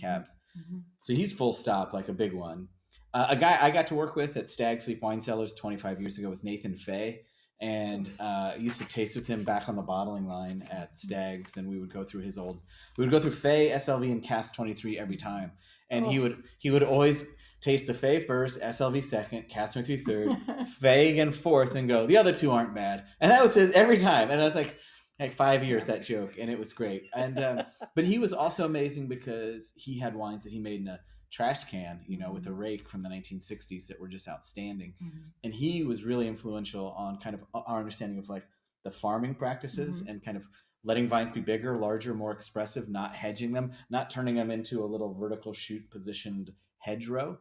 cabs. So he's full stop, like a big one. A guy I got to work with at Stag Sleep Wine Cellars 25 years ago was Nathan Fay. And I used to taste with him back on the bottling line at Stag's, and we would go through Fay, SLV, and Cask 23 every time. And he would always taste the Fay first, SLV second, Cask 23 third, Fay again fourth, and go, the other two aren't bad. And that was his every time. And I was like 5 years, that joke, and it was great. And but he was also amazing because he had wines that he made in a trash can, with a rake from the 1960s that were just outstanding. And he was really influential on kind of our understanding of like the farming practices and kind of letting vines be bigger, larger, more expressive, not hedging them, not turning them into a little vertical shoot positioned hedgerow.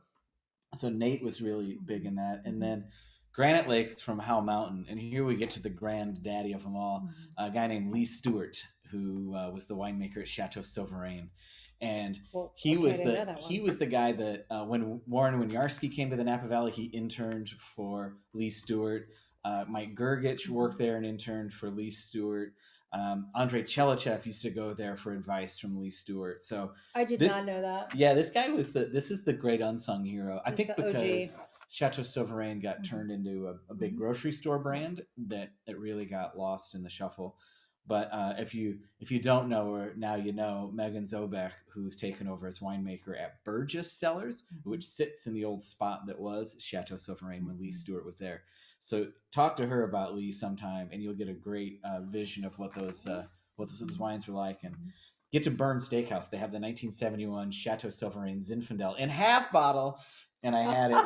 So Nate was really big in that. And then Granite Lakes from Howell Mountain. And here we get to the granddaddy of them all, a guy named Lee Stewart, who was the winemaker at Chateau Souverain. And he was the guy that when Warren Winiarski came to the Napa Valley, he interned for Lee Stewart. Mike Gergich worked there and interned for Lee Stewart. Andrei Chelichev used to go there for advice from Lee Stewart. So I did not know that. Yeah, this guy this is the great unsung hero. I think because OG. Chateau Souverain got turned into a big grocery store brand that really got lost in the shuffle. But if you don't know her, now you know. Megan Zobek, who's taken over as winemaker at Burgess Cellars, which sits in the old spot that was Chateau Souverain when Lee Stewart was there. So talk to her about Lee sometime, and you'll get a great vision of what those wines were like. And get to Burn Steakhouse. They have the 1971 Chateau Souverain Zinfandel in half bottle. And I had it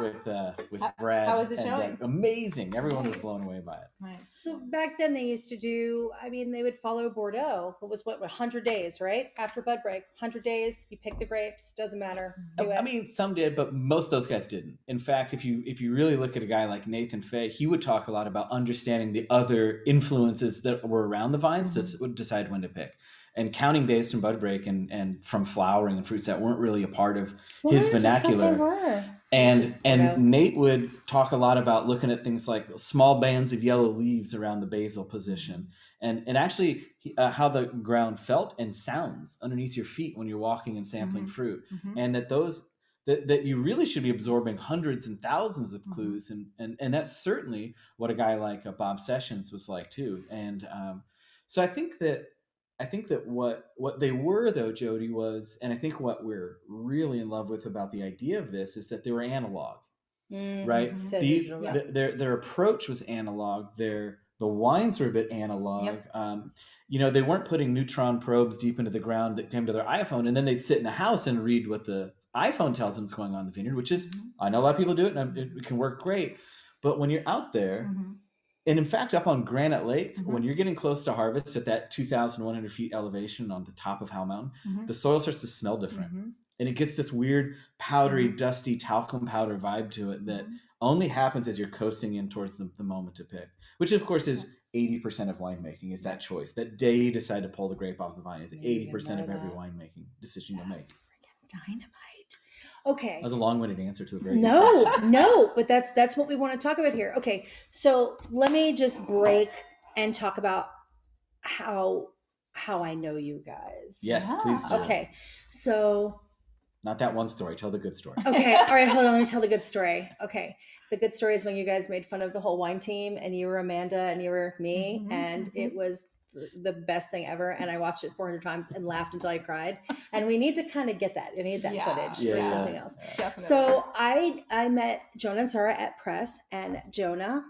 with Brad. How was it showing? Amazing. Everyone was blown away by it. Nice. So back then they used to do, they would follow Bordeaux. It was 100 days, right? After bud break, 100 days, you pick the grapes, doesn't matter. Do it. Some did, but most of those guys didn't. In fact, if you really look at a guy like Nathan Fay, he would talk a lot about understanding the other influences that were around the vines to decide when to pick. And counting days from bud break and from flowering and fruits that weren't really a part of his vernacular. And Nate would talk a lot about looking at things like small bands of yellow leaves around the basal position, and actually how the ground felt and sounds underneath your feet when you're walking and sampling fruit, and that you really should be absorbing hundreds and thousands of clues, and that's certainly what a guy like Bob Sessions was like too. And so I think that what they were, though, Jodi, was, and I think what we're really in love with about the idea of this is that they were analog, right? So their approach was analog. The wines were a bit analog. Yep. They weren't putting neutron probes deep into the ground that came to their iPhone, and then they'd sit in the house and read what the iPhone tells them is going on in the vineyard, which is, I know a lot of people do it, and it can work great. But when you're out there, and in fact, up on Granite Lake, when you're getting close to harvest at that 2,100 feet elevation on the top of Howell Mountain, the soil starts to smell different. And it gets this weird, powdery, dusty talcum powder vibe to it that only happens as you're coasting in towards the moment to pick, which of course is 80% of winemaking, is that choice. That day you decide to pull the grape off the vine is 80% of every winemaking decision you'll make. Freaking dynamite. Okay. That was a long-winded answer to a very No, but that's what we want to talk about here. Okay, so let me just break and talk about how I know you guys. Yes, please do. Okay, so not that one story. Tell the good story. Okay, all right, hold on. Let me tell the good story. Okay, the good story is when you guys made fun of the whole wine team, and you were Amanda and you were me, and it was the best thing ever, and I watched it 400 times and laughed until I cried. And we need to kind of get that. We need that footage for something else. Definitely. So I met Jonah and Sara at Press, and Jonah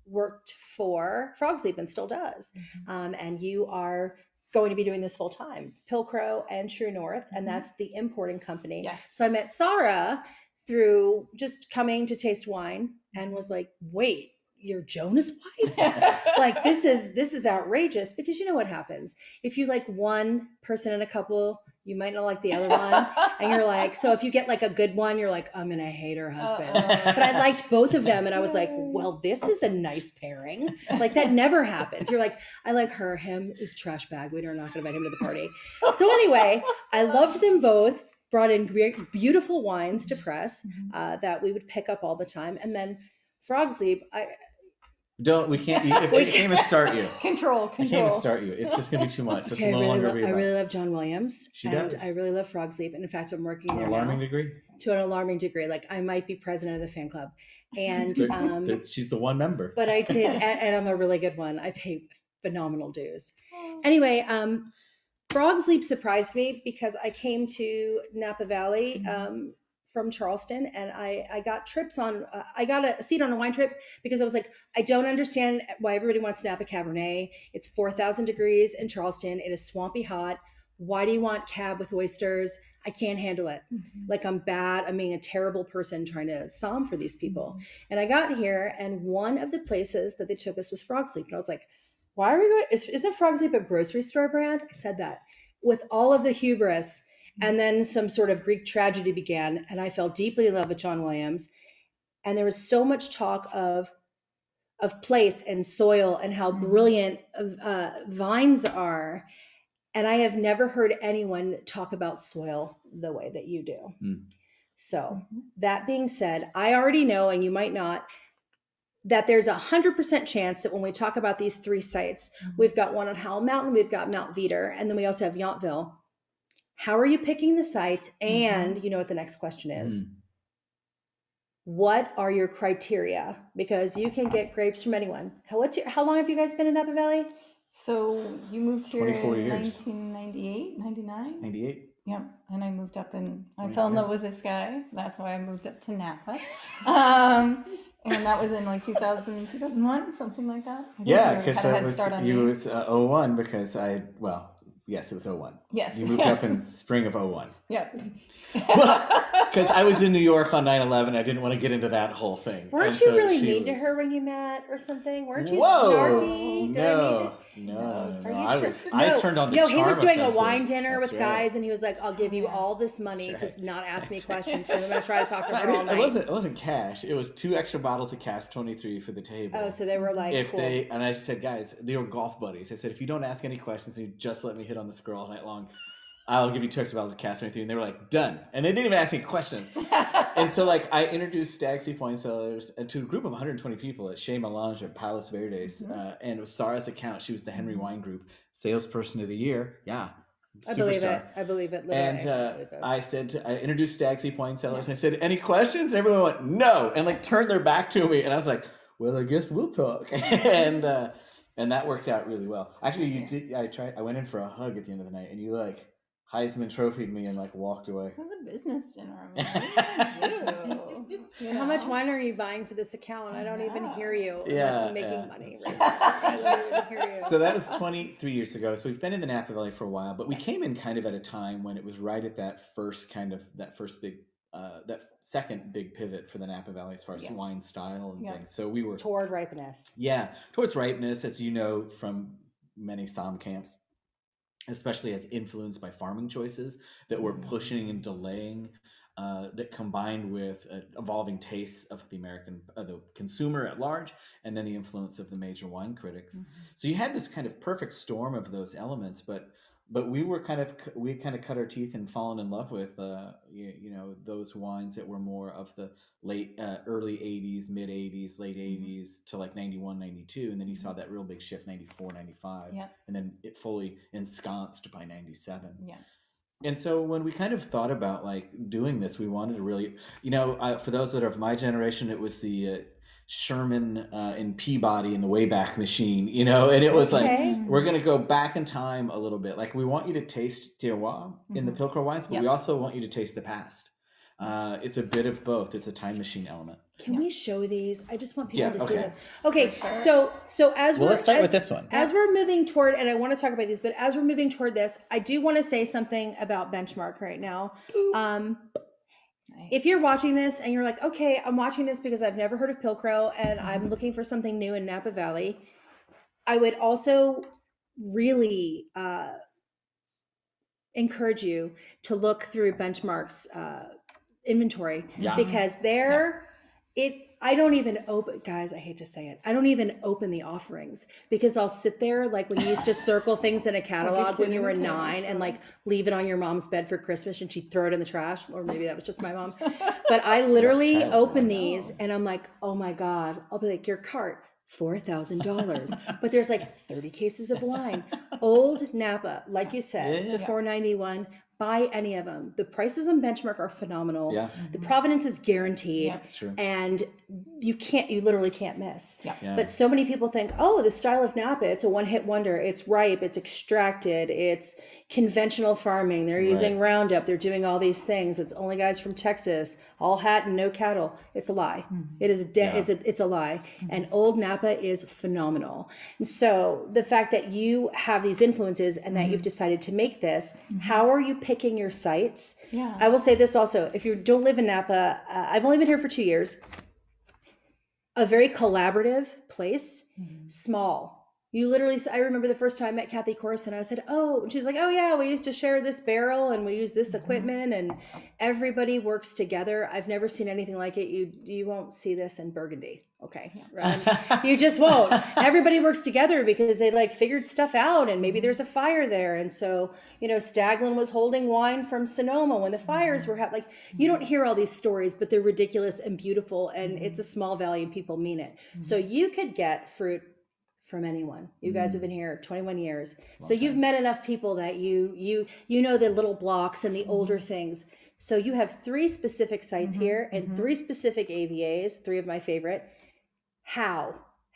worked for Frog's Leap and still does. And you are going to be doing this full time, Pilcrow and True North, and that's the importing company. Yes. So I met Sara through just coming to taste wine and was like, wait, you're Jonah's wife? Like, this is outrageous, because you know what happens if you like one person in a couple, you might not like the other one, and you're like, so if you get like a good one, you're like, I'm gonna hate her husband. But I liked both of them, and I was like, well, this is a nice pairing. Like, that never happens. You're like, I like her, him is trash bag, we're not gonna invite him to the party. So anyway, I loved them both, brought in great, beautiful wines to Press that we would pick up all the time. And then Frog's Leap, We can't even start you. Control. I can't even start you. It's just going to be too much. Okay, I really love John Williams. She and does. I really love Frog Sleep. And in fact, I'm working there alarming now. degree? To an alarming degree. Like I might be president of the fan club. And she's the one member. But I did, and I'm a really good one. I pay phenomenal dues. Anyway, Frog Sleep surprised me because I came to Napa Valley from Charleston, and I got trips on, I got a seat on a wine trip because I was like, I don't understand why everybody wants Napa Cabernet. It's 4,000 degrees in Charleston. It is swampy hot. Why do you want cab with oysters? I can't handle it. Like I'm bad. I'm being a terrible person trying to somm for these people. And I got here, and one of the places that they took us was Frog Sleep. And I was like, why are we going? Isn't Frog Sleep a grocery store brand? I said that with all of the hubris. And then some sort of Greek tragedy began, and I fell deeply in love with John Williams. And there was so much talk of place and soil and how brilliant vines are. And I have never heard anyone talk about soil the way that you do. So that being said, I already know, and you might not, that there's 100% chance that when we talk about these three sites, we've got one on Howell Mountain, we've got Mount Veeder, and then we also have Yountville. How are you picking the sites? And you know what the next question is? What are your criteria? Because you can get grapes from anyone. How long have you guys been in Napa Valley? So you moved here 24 in years. 1998, 99? 98. Yep. And I moved up and I fell in love with this guy. That's why I moved up to Napa. And that was in like 2000, 2001, something like that. Yeah, because it was 01 because yes, it was 01. Yes. You moved up in spring of 01. Yep. Because I was in New York on 9/11. I didn't want to get into that whole thing. Weren't you really mean to her when you met or something? Weren't you snarky? Did I meet this? No. Are you sure? I turned on the charm. He was doing a offensive. wine dinner That's with right. guys, and he was like, "I'll give you all this money, just not ask me questions, and I'm going to try to talk to her all night." It wasn't cash. It was 2 extra bottles of Cask 23 for the table. Oh, so they were like, cool. And I just said, guys, they were golf buddies. I said, if you don't ask any questions, and you just let me hit on this girl all night long, I'll give you 2 extra bottles of Cask 23. And they were like, done. And they didn't even ask any questions. And so I introduced Stag Sleep Wine Cellars to a group of 120 people at Chez Melange at Palos Verdes. And it was Sara's account. She was the Henry Wine Group salesperson of the year. Yeah. I believe it. Literally. And I introduced Stag Sleep Wine Cellars. And I said, any questions? And everyone went, no. And turned their back to me. And I was like, well, I guess we'll talk. And that worked out really well. Actually, I went in for a hug at the end of the night, and you Heisman trophied me and walked away. It was a business dinner. How much wine are you buying for this account? I don't even hear you unless I'm making money. Right? I don't even hear you. So that was 23 years ago. So we've been in the Napa Valley for a while, but we came in kind of at a time when it was right at that second big pivot for the Napa Valley as far as wine style and things. So we were toward ripeness. Yeah, towards ripeness, as you know from many somm camps, especially as influenced by farming choices that were pushing and delaying, that combined with evolving tastes of the consumer at large, and then the influence of the major wine critics. So you had this kind of perfect storm of those elements, but we kind of cut our teeth and fallen in love with those wines that were more of the early 80s, mid 80s, late 80s to 91, 92, and then you saw that real big shift 94, 95, and then it fully ensconced by 97. And so when we kind of thought about doing this, we wanted to really, for those that are of my generation, it was the Sherman and Peabody in the Wayback Machine, and it was we're going to go back in time a little bit. We want you to taste terroir in the Pilcrow wines, but we also want you to taste the past. It's a bit of both. It's a time machine element. Can we show these? I just want people to see them. Sure. Okay, so let's start with this one. As we're moving toward, and I want to talk about these, but as we're moving toward this, I do want to say something about Benchmark right now. If you're watching this and you're like, okay, I'm watching this because I've never heard of Pilcrow and I'm looking for something new in Napa Valley, I would also really encourage you to look through Benchmark's inventory because I don't even open, guys, I hate to say it, I don't even open the offerings because I'll sit there when you used to circle things in a catalog when you were 9 and leave it on your mom's bed for Christmas and she'd throw it in the trash, or maybe that was just my mom. But I literally open these and I'm like, oh my God, I'll be like, your cart, $4,000. But there's like 30 cases of wine. Old Napa, like you said, Yeah. the 491. Buy any of them. The prices on Benchmark are phenomenal. Yeah. The provenance is guaranteed. Yeah. That's true. And you literally can't miss. Yeah. Yeah. But so many people think, oh, the style of Napa, it's a one-hit wonder. It's ripe, it's extracted, it's conventional farming. They're using Roundup. They're doing all these things. It's only guys from Texas, all hat and no cattle. It's a lie. It is it's a lie. And Old Napa is phenomenal. And so the fact that you have these influences and that you've decided to make this, how are you picking your sites? Yeah. I will say this also, if you don't live in Napa, I've only been here for 2 years. A very collaborative place, small. You literally, I remember the first time I met Kathy Corson, I said, oh, and she was like, oh yeah, we used to share this barrel and we use this equipment and everybody works together. I've never seen anything like it. You won't see this in Burgundy. Okay. Right? You just won't. Everybody works together because they like figured stuff out and maybe there's a fire there. And so, Staglin was holding wine from Sonoma when the fires were happening. Like, you don't hear all these stories, but they're ridiculous and beautiful and it's a small valley and people mean it. So you could get fruit from anyone. You guys have been here 21 years. So you've met enough people that you know the little blocks and the older things. So you have 3 specific sites here and 3 specific AVAs, 3 of my favorite. How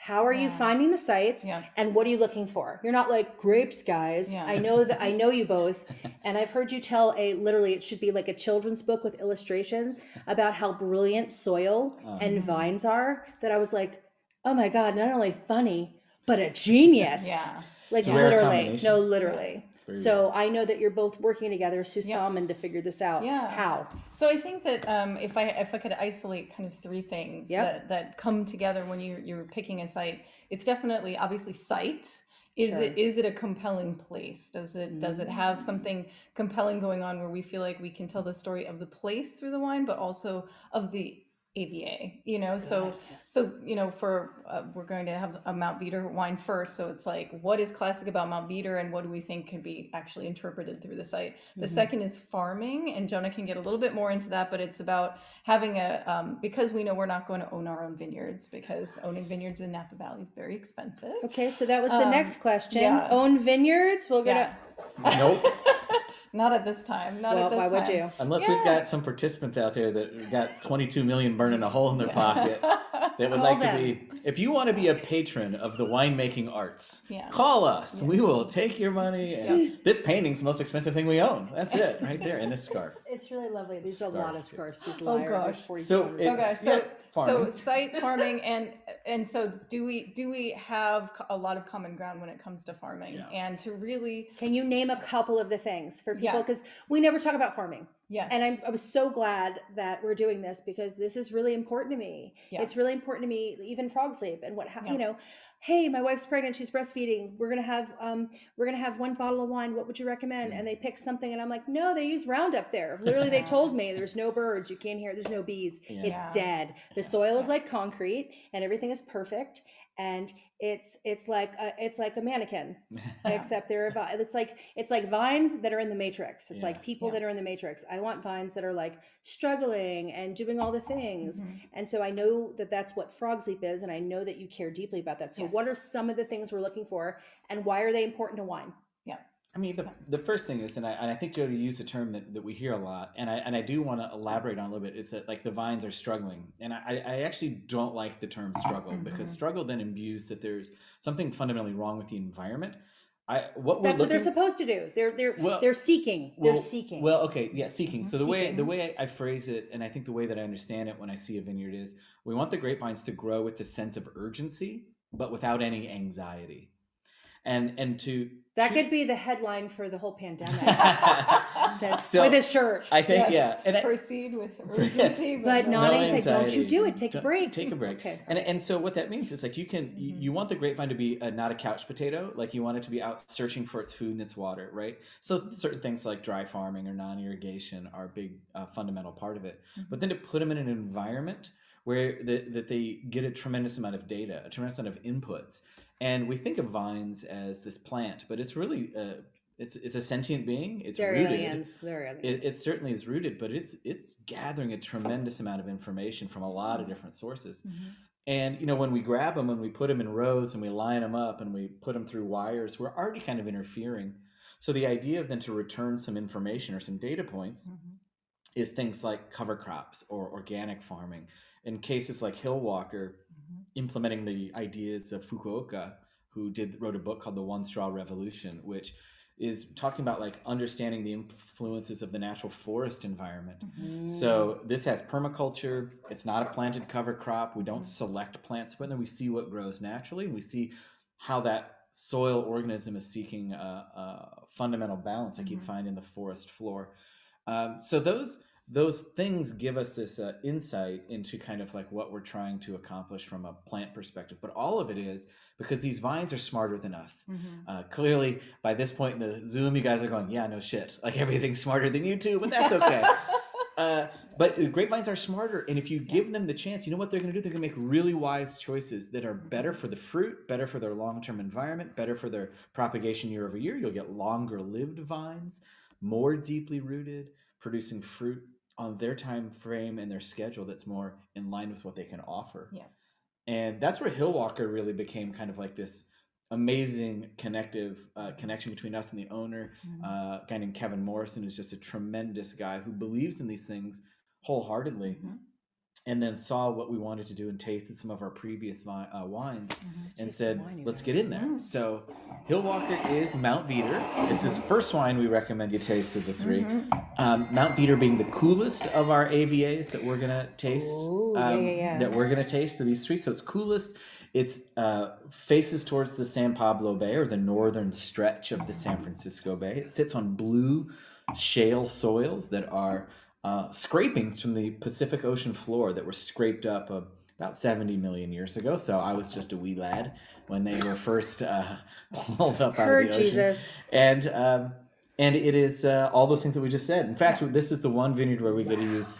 are you finding the sites and what are you looking for? You're not like grapes, guys. Yeah. I know you both. And I've heard you tell literally it should be like a children's book with illustration about how brilliant soil and vines are, that I was like, oh my God, not only funny, but a genius. Yeah. Like rare literally. combination. No, literally. very So I know that you're both working together, Sue Yeah. Salmon, to figure this out. Yeah. How? So I think that if I could isolate kind of 3 things Yep. that come together when you're picking a site, it's definitely obviously site. Is Sure. it a compelling place? Does it have something compelling going on where we feel like we can tell the story of the place through the wine, but also of the AVA, so we're going to have a Mount Veeder wine first. So it's like, what is classic about Mount Veeder and what do we think can be actually interpreted through the site? The second is farming, and Jonah can get a little bit more into that, but it's about having because we know we're not going to own our own vineyards, because owning vineyards in Napa Valley is very expensive. Okay, so that was the next question. yeah. Own vineyards? We'll get Nope. Not at this time. Not Well, at this why time. would you? Unless we've got some participants out there that got 22 million burning a hole in their pocket that would Call like them. to be. If you want to be a patron of the winemaking arts, Yeah. call us. We will take your money. And this painting's the most expensive thing we own. That's it, right there in this scarf. It's really lovely. These are a lot of scarves. She's Oh, liar. gosh. So Oh gosh, so farming. site farming and so do we have a lot of common ground when it comes to farming? Yeah. And to really Can you name a couple of the things for people? Yeah. Because we never talk about farming. yes, And I was so glad that we're doing this because this is really important to me. Yeah. It's really important to me, even frog sleep and what, Yeah. hey, my wife's pregnant, she's breastfeeding. We're going to have 1 bottle of wine. What would you recommend? And they pick something and I'm like, no, they use Roundup there. Literally, they told me there's no birds. You can't hear, there's no bees. Yeah. It's Yeah. dead. The soil is like concrete and everything is perfect. And it's like a mannequin, except it's like vines that are in the matrix. It's like people that are in the matrix. I want vines that are like struggling and doing all the things. And so I know that that's what frog sleep is, and I know that you care deeply about that. So Yes. what are some of the things we're looking for, and why are they important to wine? I mean, the first thing is, and I think Jodi used a term that we hear a lot, and I do want to elaborate on a little bit, is that like the vines are struggling. And I actually don't like the term struggle, because struggle then imbues that there's something fundamentally wrong with the environment. That's what they're supposed to do. They're seeking. They're seeking. Well, okay, yeah, seeking. So the Seeking. way I phrase it, and I think the way that I understand it when I see a vineyard is, we want the grapevines to grow with a sense of urgency, but without any anxiety. And to that could be the headline for the whole pandemic. That's So, with a shirt. I think, Yes. yeah. And proceed with urgency, But no not no anxiety. Don't you anxiety. do it. Take a break. Take a break. Okay. And so what that means is like you can you want the grapevine to be not a couch potato. Like you want it to be out searching for its food and its water, right? So certain things like dry farming or non-irrigation are a big fundamental part of it. But then to put them in an environment where that they get a tremendous amount of data, a tremendous amount of inputs. And we think of vines as this plant, but it's really it's a sentient being. It's They're rooted. aliens. They're aliens. It certainly is rooted, but it's gathering a tremendous amount of information from a lot of different sources. And, when we grab them and we put them in rows and we line them up and we put them through wires, we're already kind of interfering. So the idea of then to return some information or some data points is things like cover crops or organic farming. In cases like Hillwalker, implementing the ideas of Fukuoka, who wrote a book called The One Straw Revolution, which is talking about like understanding the influences of the natural forest environment. So this has permaculture. It's not a planted cover crop. We don't select plants, but then we see what grows naturally, and we see how that soil organism is seeking a fundamental balance like you'd find in the forest floor. So those things give us this insight into kind of like what we're trying to accomplish from a plant perspective. But all of it is because these vines are smarter than us. Clearly, by this point in the Zoom, you guys are going, yeah, no shit. Like everything's smarter than you too, but that's okay. But grapevines are smarter. And if you give them the chance, you know what they're going to do? They're going to make really wise choices that are better for the fruit, better for their long-term environment, better for their propagation year over year. You'll get longer lived vines, more deeply rooted, producing fruit on their time frame and their schedule that's more in line with what they can offer. Yeah. And that's where Hillwalker really became kind of like this amazing connection between us and the owner, a guy named Kevin Morrison, who's just a tremendous guy who believes in these things wholeheartedly. And then saw what we wanted to do and tasted some of our previous wines and said, let's get in there. So Hillwalker is Mount Veeder. This is first wine we recommend you taste of the three. Mount Veeder being the coolest of our AVAs that we're going to taste. That we're going to taste of these three. So it's coolest. It's faces towards the San Pablo Bay, or the northern stretch of the San Francisco Bay. It sits on blue shale soils that are scrapings from the Pacific Ocean floor that were scraped up about 70 million years ago. So I was just a wee lad when they were first pulled up out of the ocean. Jesus. And it is all those things that we just said. In fact, this is the one vineyard where we get to use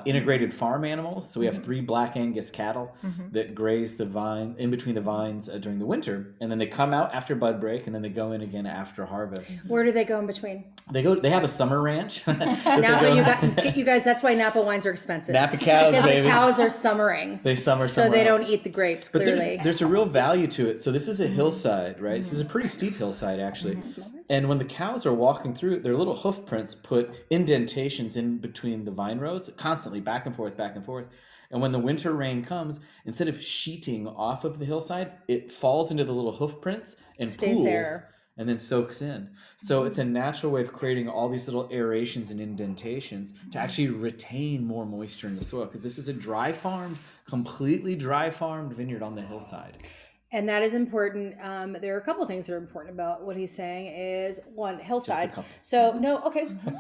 integrated farm animals. So we have 3 Black Angus cattle that graze the vine in between the vines during the winter, and then they come out after bud break, and then they go in again after harvest. Where do they go in between? They have a summer ranch. Napa, you guys, that's why Napa wines are expensive. Napa cows, because baby. The cows are summering. They summer so they else. don't eat the grapes. But clearly, there's a real value to it. So this is a hillside, right? This is a pretty steep hillside, actually. And when the cows are walking through, their little hoof prints put indentations in between the vine rows, constantly back and forth. And when the winter rain comes, instead of sheeting off of the hillside, it falls into the little hoof prints and stays pools there. And then soaks in. So it's a natural way of creating all these little aerations and indentations to actually retain more moisture in the soil, because this is a completely dry farmed vineyard on the hillside. And that is important. There are a couple of things that are important about what he's saying. Is one, hillside. So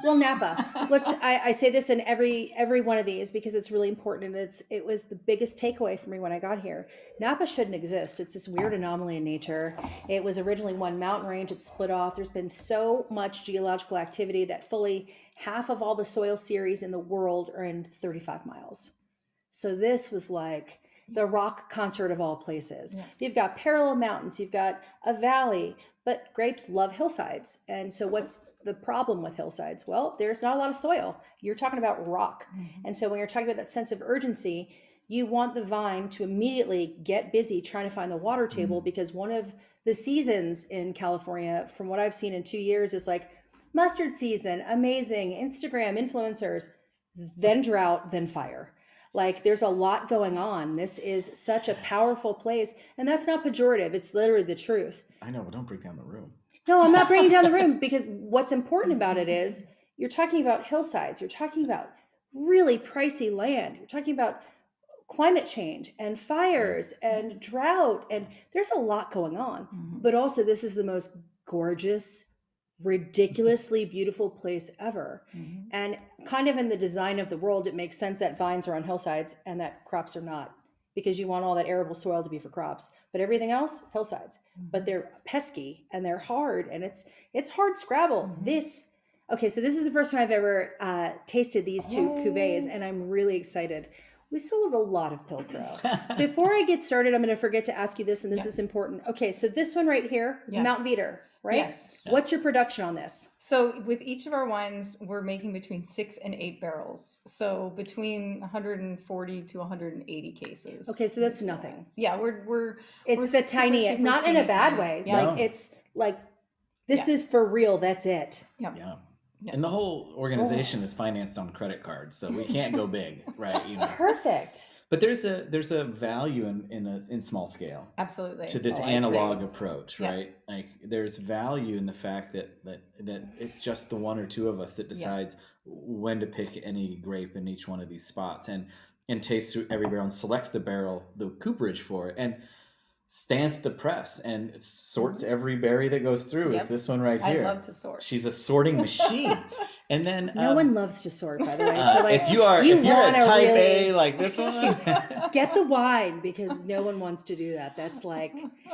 well, Napa. I say this in every one of these because it's really important, and it was the biggest takeaway for me when I got here. Napa shouldn't exist. It's this weird anomaly in nature. It was originally one mountain range. It split off. There's been so much geological activity that fully half of all the soil series in the world are in 35 miles. So this was like the rock concert of all places. You've got parallel mountains, you've got a valley, but grapes love hillsides. And so what's the problem with hillsides? Well, there's not a lot of soil. You're talking about rock. And so when you're talking about that sense of urgency, you want the vine to immediately get busy trying to find the water table, because one of the seasons in California, from what I've seen in 2 years, is like mustard season, amazing, Instagram influencers, then drought, then fire. Like there's a lot going on. This is such a powerful place. And that's not pejorative. It's literally the truth. I know, but don't break down the room. No, I'm not bringing down the room, because what's important about it is you're talking about hillsides. You're talking about really pricey land. You're talking about climate change and fires and drought. And there's a lot going on. But also this is the most gorgeous, ridiculously beautiful place ever. And kind of in the design of the world, it makes sense that vines are on hillsides and that crops are not, because you want all that arable soil to be for crops, but everything else, hillsides. But they're pesky and they're hard, and it's hard scrabble. So this is the first time I've ever tasted these two cuvées, and I'm really excited. We sold a lot of Pilcrow. Before I get started, I'm going to forget to ask you this, and this is important. Okay, so this one right here, Mount Veeder. right? Yes. What's your production on this? So with each of our wines, we're making between 6 and 8 barrels. So between 140 to 180 cases. Okay, so that's nothing. Yeah, we're It's the super, tiny, super not in a teeny bad tiny. way. Yeah. Like it's like this is for real. That's it. Yeah. And the whole organization is financed on credit cards, so we can't go big, right? You know. Perfect. But there's a value in small scale. Absolutely. To this I analog agree. approach, right? Like there's value in the fact that it's just the one or two of us that decides when to pick any grape in each one of these spots and tastes through every barrel and selects the cooperage for it and stands at the press and sorts every berry that goes through. Is this one right here? I love to sort. She's a sorting machine. And then no one loves to sort, by the way. So like, if you're a type A like this one, get the wine because no one wants to do that. That's like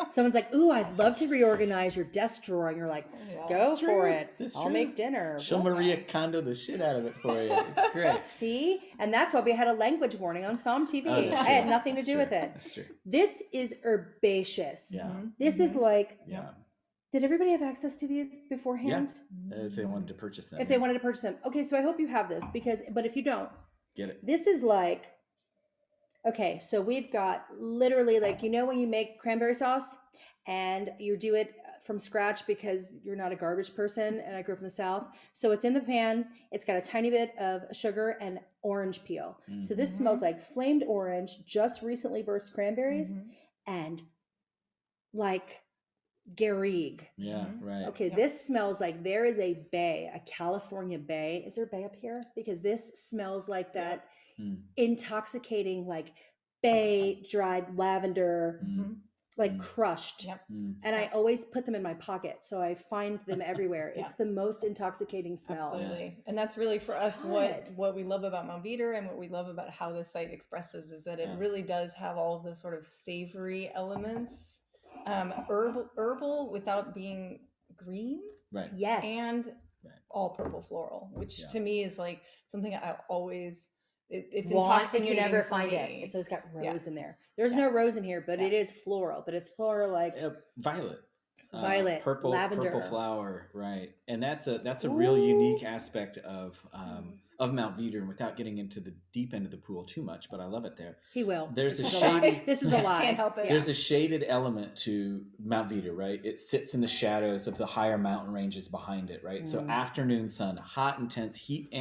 someone's like, "Ooh, I'd love to reorganize your desk drawer," and you're like, "Go for it. I'll make dinner." She'll Maria Kondo the shit out of it for you. It's great. See, and that's why we had a language warning on Somm TV. I had nothing to do with it. That's true. This is herbaceous. Yeah. This is like. Yeah. Did everybody have access to these beforehand? Yeah, if they wanted to purchase them. If they wanted to purchase them. Okay, so I hope you have this but if you don't, get it. This is like, okay, so we've got literally like, when you make cranberry sauce and you do it from scratch because you're not a garbage person and I grew up in the South. So it's in the pan. It's got a tiny bit of sugar and orange peel. Mm-hmm. So this smells like flamed orange, just recently burst cranberries and like Garrigue. Yeah, right. Okay, this smells like there is a bay, a California bay. Is there a bay up here? Because this smells like that intoxicating, like bay dried lavender, like crushed. Yep. And I always put them in my pocket, so I find them everywhere. It's the most intoxicating smell. Absolutely, and that's really for us what we love about Mount Veeder and what we love about how this site expresses is that it really does have all of the sort of savory elements. Herbal without being green, right? Yes, and all purple floral, which to me is like something I always it's want, intoxicating. And you never find it. It's always got rose in there. There's no rose in here, but it is floral. But it's floral like violet, purple, lavender, purple flower, right? And that's a real unique aspect of Mount Veeder, without getting into the deep end of the pool too much, but I love it there. He will. There's a shaded. This is a lie. Can't help it. There's a shaded element to Mount Veeder, right? It sits in the shadows of the higher mountain ranges behind it, right? So afternoon sun, hot, intense heat,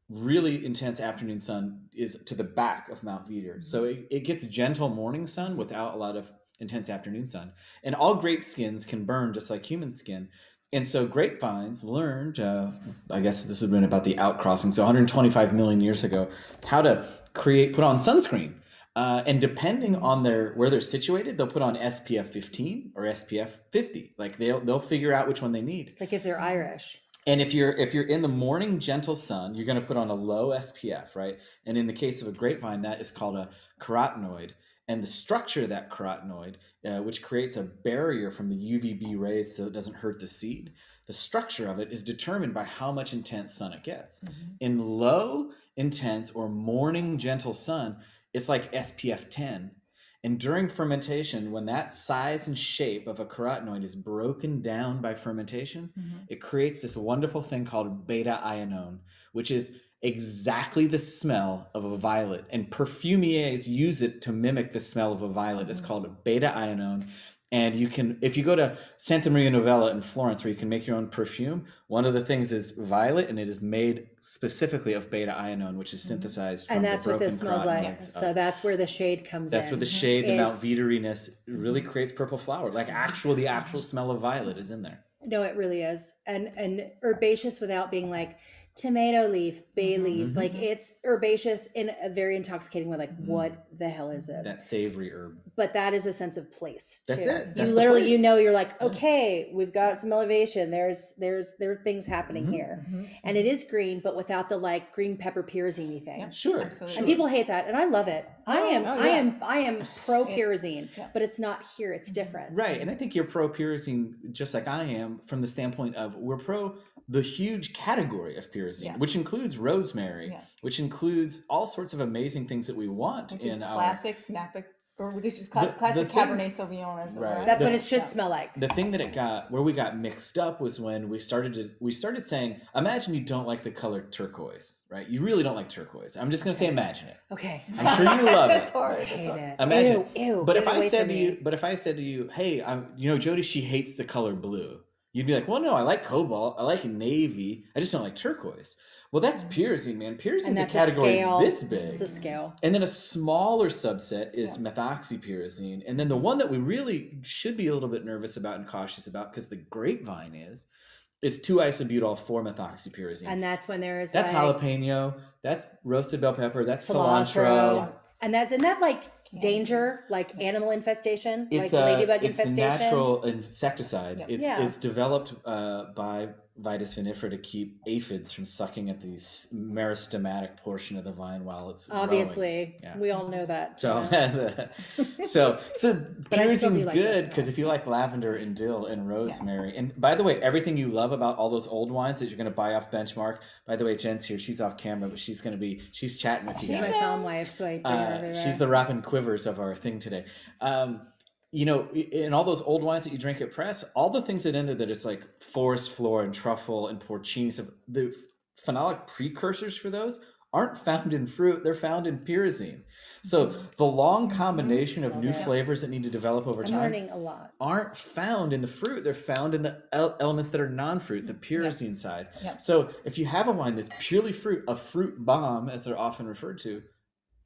really intense afternoon sun is to the back of Mount Veeder. So it gets gentle morning sun without a lot of intense afternoon sun. And all grape skins can burn just like human skin. And so grapevines learned, I guess this would have been about the outcrossing, so 125 million years ago, how to put on sunscreen. And depending on where they're situated, they'll put on SPF 15 or SPF 50. Like they'll figure out which one they need. Like if they're Irish. And if you're in the morning gentle sun, you're going to put on a low SPF, right? And in the case of a grapevine, that is called a carotenoid. And the structure of that carotenoid, which creates a barrier from the UVB rays so it doesn't hurt the seed, the structure of it is determined by how much intense sun it gets. In low intense or morning gentle sun, it's like SPF 10. And during fermentation, when that size and shape of a carotenoid is broken down by fermentation, it creates this wonderful thing called beta-ionone, which is exactly the smell of a violet, and perfumiers use it to mimic the smell of a violet. It's called beta-ionone. And you can, if you go to Santa Maria Novella in Florence, where you can make your own perfume, one of the things is violet, and it is made specifically of beta-ionone, which is synthesized from and that's the what this smells like. So that's where the shade comes in. That's where the shade, the Mount Veederiness really creates purple flower. Like the actual smell of violet is in there. No, it really is. And herbaceous without being like tomato leaf, bay leaves. Like it's herbaceous in a very intoxicating way. Like what the hell is this? That savory herb. But that is a sense of place. That's too. it. That's you literally, you're like, okay, we've got some elevation. There are things happening here, and it is green, but without the like green pepper pyrazine thing. Yeah, sure. And people hate that, and I love it. I am pro pyrazine, but it's not here. It's different. Right, and I think you're pro pyrazine just like I am, from the standpoint of we're pro the huge category of pyrazine, which includes rosemary, which includes all sorts of amazing things that we want which in is classic Napa Or this is classic Cabernet Sauvignon. Right. That's what it should smell like. The thing that where we got mixed up was when we started saying, imagine you don't like the color turquoise, right? You really don't like turquoise. I'm just going to say imagine it. Okay. I'm sure you love it. It's hard. I hate it. Imagine. Ew, but if I said to you, hey, Jodi, she hates the color blue. You'd be like, well, no, I like cobalt. I like navy. I just don't like turquoise. Well, that's pyrazine, man. Pyrazine's a category this big. It's a scale. And then a smaller subset is methoxypyrazine. And then the one that we really should be a little bit nervous about and cautious about, because the grapevine is 2-isobutyl 4-methoxypyrazine. And that's when that's jalapeno, that's roasted bell pepper, that's cilantro. And isn't that like danger, like animal infestation, it's like ladybug infestation? It's a natural insecticide. Yep. It's developed by Vitis vinifera to keep aphids from sucking at the meristematic portion of the vine while it's obviously growing. we all know that. So pyrazine's good because if you like lavender and dill and rosemary, and by the way, everything you love about all those old wines that you're going to buy off Benchmark. By the way, Jen's here. She's off camera, but she's chatting with you. She's my sound wife, so I bring her everywhere. She's the Robin Quivers of our thing today. In all those old wines that you drink at press, all the things that in there that is like forest floor and truffle and porcini stuff, the phenolic precursors for those aren't found in fruit. They're found in pyrazine. So the long combination of new flavors that need to develop over time learning a lot. Aren't found in the fruit. They're found in the elements that are non-fruit, the pyrazine side. Yep. So if you have a wine that's purely fruit, a fruit bomb, as they're often referred to,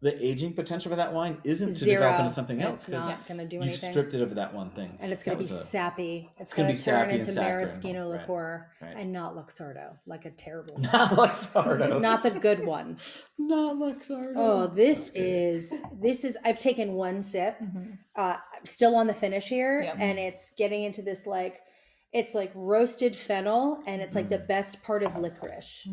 the aging potential for that wine isn't to develop into something else. It's not going to do you anything. Stripped it of that one thing. And it's going to be sappy. It's going going to to turn sappy into maraschino right. liqueur Right. and not Luxardo, like a terrible one. Not Luxardo. Not the good one. Not Luxardo. Oh, this is, I've taken one sip, still on the finish here, and it's getting into this it's like roasted fennel, and it's like the best part of licorice.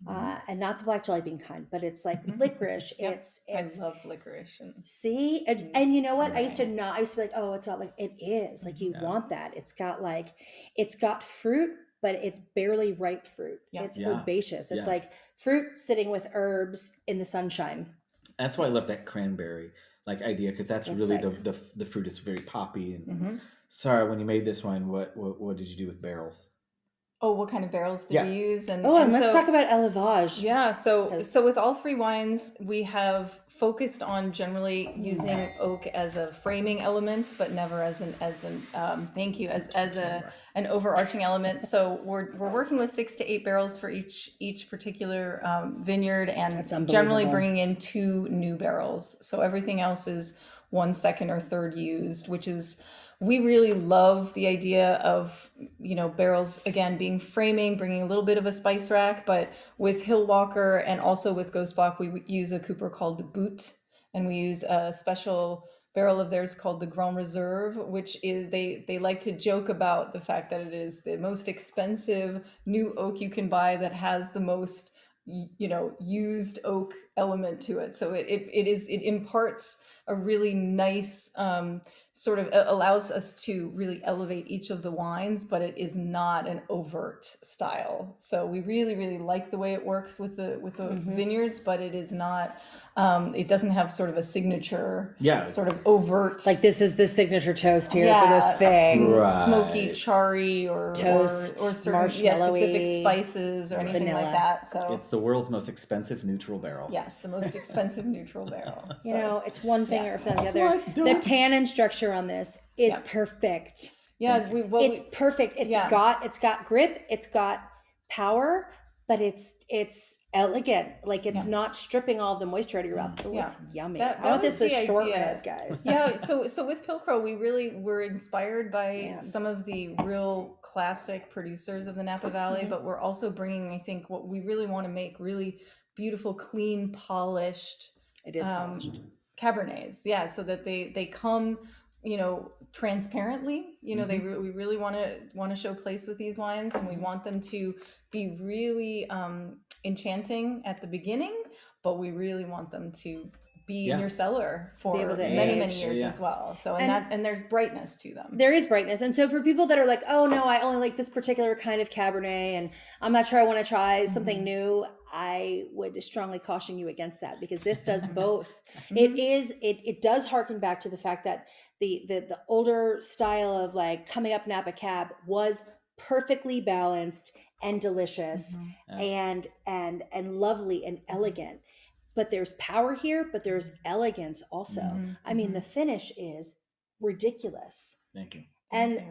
And not the black jelly bean kind, but it's like licorice. It's I love licorice. See, and you know what? I used to be like, oh, it's not like it is. Like you want that. It's got fruit, but it's barely ripe fruit. Yeah. It's herbaceous. It's like fruit sitting with herbs in the sunshine. That's why I love that cranberry idea, because that's really the fruit is very poppy. And Sara, when you made this wine, what did you do with barrels? Oh, what kind of barrels did we use? And let's talk about élevage. Yeah, so with all three wines, we have focused on generally using oak as a framing element, but never as an overarching element. So we're working with 6 to 8 barrels for each particular vineyard, and generally bringing in 2 new barrels. So everything else is 1 second or third used, which is. We really love the idea of, barrels, again, being framing, bringing a little bit of a spice rack, but with Hillwalker and also with Ghost Bach, we use a cooper called Boot, and we use a special barrel of theirs called the Grand Reserve, which is, they like to joke about the fact that it is the most expensive new oak you can buy that has the most, used oak element to it. So it imparts a really nice, sort of allows us to really elevate each of the wines, but it is not an overt style. So we really, really like the way it works with the vineyards, but it is not, it doesn't have sort of a signature, sort of overt. Like this is the signature toast here for this thing. Smoky, charry, or toast, or certain specific spices or anything vanilla. like that. So it's the world's most expensive neutral barrel. Yes, the most expensive neutral barrel. It's one thing or the other. The tannin structure on this is perfect. Yeah, it's perfect. It's got grip. It's got power, but it's elegant. Like it's not stripping all of the moisture out of your mouth. Oh, it's yummy. I want this with short rib, guys. Yeah. So with Pilcrow, we really were inspired by some of the real classic producers of the Napa Valley, but we're also bringing, I think, what we really want to make really beautiful, clean, polished. It is polished. Cabernets, so that they come, transparently. We really want to show place with these wines, and we want them to be really enchanting at the beginning, but we really want them to be in your cellar for able to many age. years as well. So and there's brightness to them. There is brightness. And so for people that are like, oh no, I only like this particular kind of Cabernet and I'm not sure I want to try something new, I would strongly caution you against that, because this does both. It does harken back to the fact that the older style of like coming up Napa Cab was perfectly balanced and delicious and lovely and elegant. But there's power here, but there's elegance also. I mean, the finish is ridiculous. Thank you. And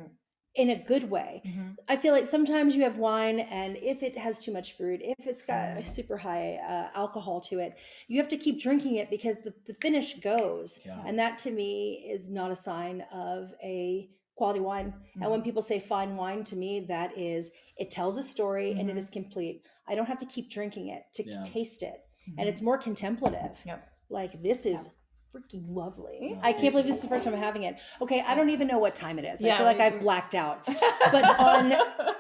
in a good way. I feel like sometimes you have wine, and if it has too much fruit, if it's got a super high alcohol to it, you have to keep drinking it because the finish goes. And that to me is not a sign of a quality wine. And when people say fine wine, to me, that is, it tells a story and it is complete. I don't have to keep drinking it to taste it. And it's more contemplative. Like, this is freaking lovely. I can't believe this is the first time I'm having it. Okay, I don't even know what time it is. I feel like I've blacked out. But on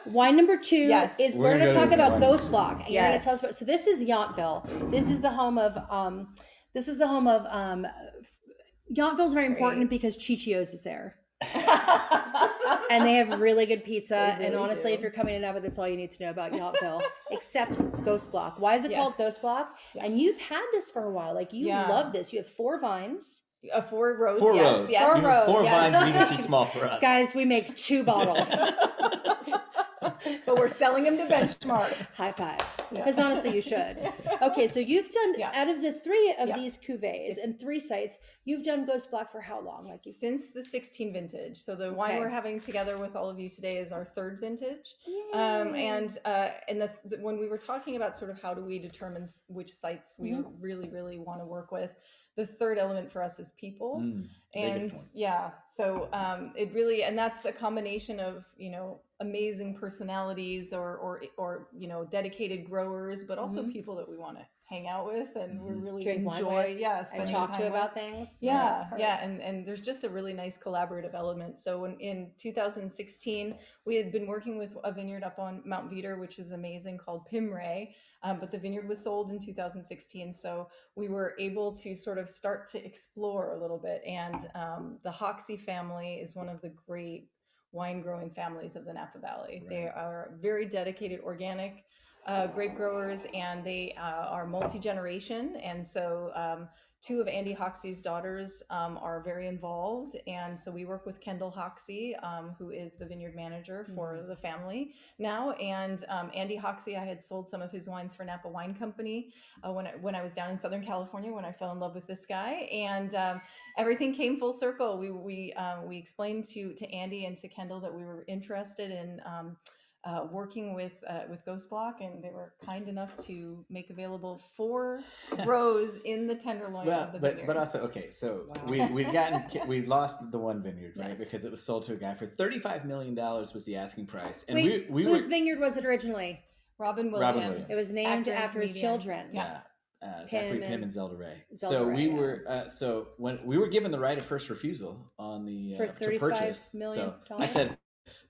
wine number 2 is we're going to talk about Ghost Block. And you're going to tell us about, so this is Yountville. This is the home of Yountville's very important because Chichio's is there. And they have really good pizza. Really, and honestly, if you're coming to Napa, that's all you need to know about Yountville, except Ghost Block. Why is it called Ghost Block? And you've had this for a while. Like, you love this. You have 4 vines. 4 rows. 4 rows. Yes. 4 rows. 4 vines even too small for us. Guys, we make 2 bottles. But we're selling them to benchmark. High five. Because honestly, you should. Okay, so you've done, out of the 3 of these cuvées and 3 sites, you've done Ghost Block for how long? Like, since the 16 vintage. So the wine we're having together with all of you today is our 3rd vintage. And when we were talking about sort of how do we determine which sites we really, really want to work with, the 3rd element for us is people. And so it really, and that's a combination of, amazing personalities or dedicated growers, but also people that we want to hang out with and we really enjoy and talk to about things. And there's just a really nice collaborative element. So in 2016 we had been working with a vineyard up on Mount Veeder, which is amazing, called Pimray, but the vineyard was sold in 2016, so we were able to sort of start to explore a little bit. And the Hoxie family is one of the great wine growing families of the Napa Valley. They are very dedicated organic grape growers, and they are multi-generation. And so 2 of Andy Hoxie's daughters are very involved. And so we work with Kendall Hoxie, who is the vineyard manager for the family now. And Andy Hoxie, I had sold some of his wines for Napa Wine Company when I was down in Southern California, when I fell in love with this guy. And everything came full circle. We explained to Andy and to Kendall that we were interested in working with Ghost Block, and they were kind enough to make available 4 rows in the tenderloin of the vineyard. But also, okay, so we lost the one vineyard, right? Because it was sold to a guy for $35 million was the asking price. And wait, whose vineyard was it originally? Robin Williams. It was named after his children. Zachary Pim and Zelda Ray. So we were so when we were given the right of first refusal on the for to purchase. $35 million. So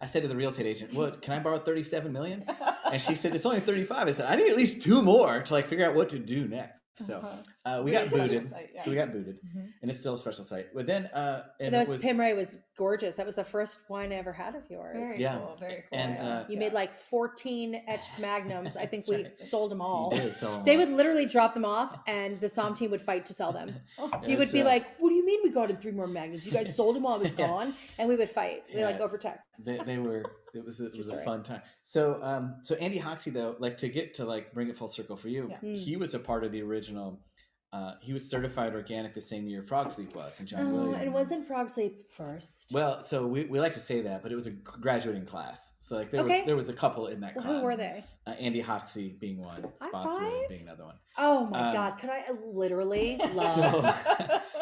I said to the real estate agent, "What? Can I borrow $37 million?" And she said, "It's only 35." I said, "I need at least 2 more to like figure out what to do next." So we got booted. So we got booted, and it's still a special site. But then, Pimray was gorgeous. That was the first wine I ever had of yours. Very cool. Very cool. And you made like 14 etched magnums. I think we sold them all. You did sell them they all. would literally drop them off, and the Somm team would fight to sell them. He would be like, "What do you mean we got in 3 more magnums? You guys sold them while I was gone?" And we would fight. We like over text. They were. It was a fun time. So Andy Hoxie, though, like to bring it full circle for you, he was a part of the original. He was certified organic the same year Frog Sleep was, and John Williams. And wasn't Frog Sleep first? Well, so we like to say that, but it was a graduating class. So like there was a couple in that class. Who were they? Andy Hoxie being one, Spotswood being another one. Oh my God! Could I literally love?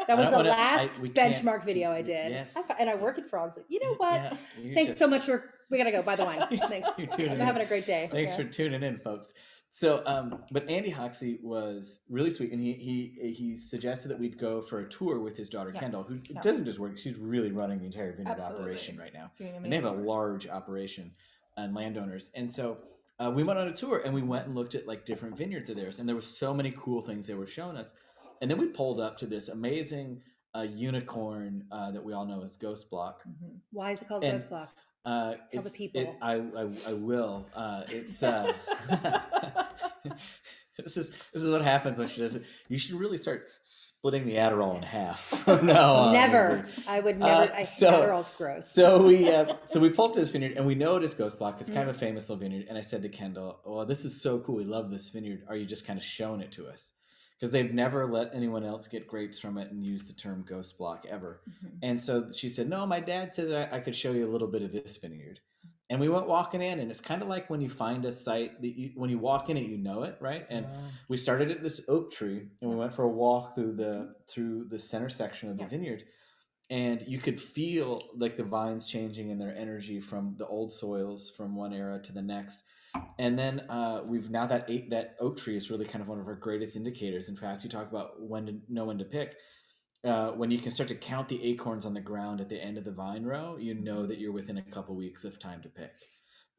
That was the last benchmark video I did. Yes. And I work at Frog Sleep. You know what? Thanks so much for. We gotta go. Buy the wine. Thanks. I'm having a great day. Thanks for tuning in, folks. So, but Andy Hoxie was really sweet, and he suggested that we'd go for a tour with his daughter Kendall, who doesn't just work; she's really running the entire vineyard operation right now. And they have a large operation and landowners, and so we went on a tour, and we went and looked at like different vineyards of theirs, and there were so many cool things they were showing us. And then we pulled up to this amazing unicorn that we all know as Ghost Block. Why is it called And, Ghost Block? Tell the people. I will. It's this is what happens when she does it. You should really start splitting the Adderall in half. No, never. I would never. Adderall's gross. So we pulled up to this vineyard and we know it is Ghost Block. It's kind of a famous little vineyard. And I said to Kendall, "Oh, this is so cool. We love this vineyard. Are you just kind of showing it to us?" Because they've never let anyone else get grapes from it and use the term Ghost Block ever. And so she said, "No, my dad said that I could show you a little bit of this vineyard." And we went walking in, and it's kind of like when you find a site that when you walk in it, you know it, right? And we started at this oak tree, and we went for a walk through the center section of the vineyard, and you could feel like the vines changing in their energy from the old soils from one era to the next. And then we've now that oak tree is really kind of one of our greatest indicators. In fact, you talk about when to know when to pick. When you can start to count the acorns on the ground at the end of the vine row, you know that you're within a couple weeks of time to pick.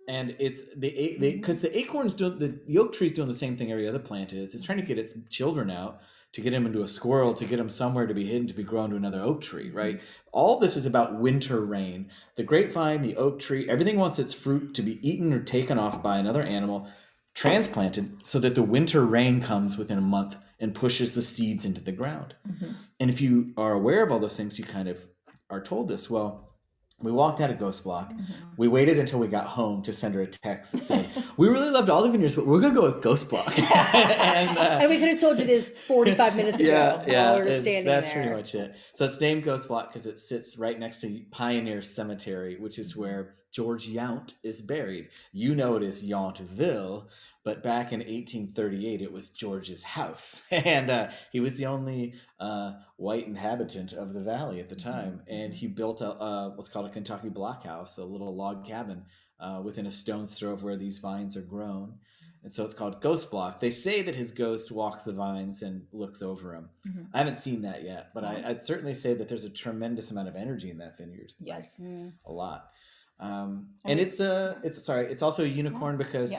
And it's because the acorns the oak tree's doing the same thing every other plant is. It's trying to get its children out, to get them into a squirrel, to get them somewhere to be hidden, to be grown to another oak tree, right? All this is about winter rain. The grapevine, the oak tree, everything wants its fruit to be eaten or taken off by another animal, transplanted, so that the winter rain comes within a month and pushes the seeds into the ground. And if you are aware of all those things, you kind of are told this. Well, we walked out of Ghost Block. We waited until we got home to send her a text that said, "We really loved all the vineyards, but we're going to go with Ghost Block." and we could have told you this 45 minutes ago while we were standing that's there. Pretty much it. So it's named Ghost Block because it sits right next to Pioneer Cemetery, which is where George Yount is buried. You know it is Yountville, but back in 1838, it was George's house. And he was the only white inhabitant of the valley at the time. And he built what's called a Kentucky blockhouse, a little log cabin within a stone's throw of where these vines are grown. And so it's called Ghost Block. They say that his ghost walks the vines and looks over them. I haven't seen that yet, but I'd certainly say that there's a tremendous amount of energy in that vineyard. Yes. A lot. And it's also a unicorn because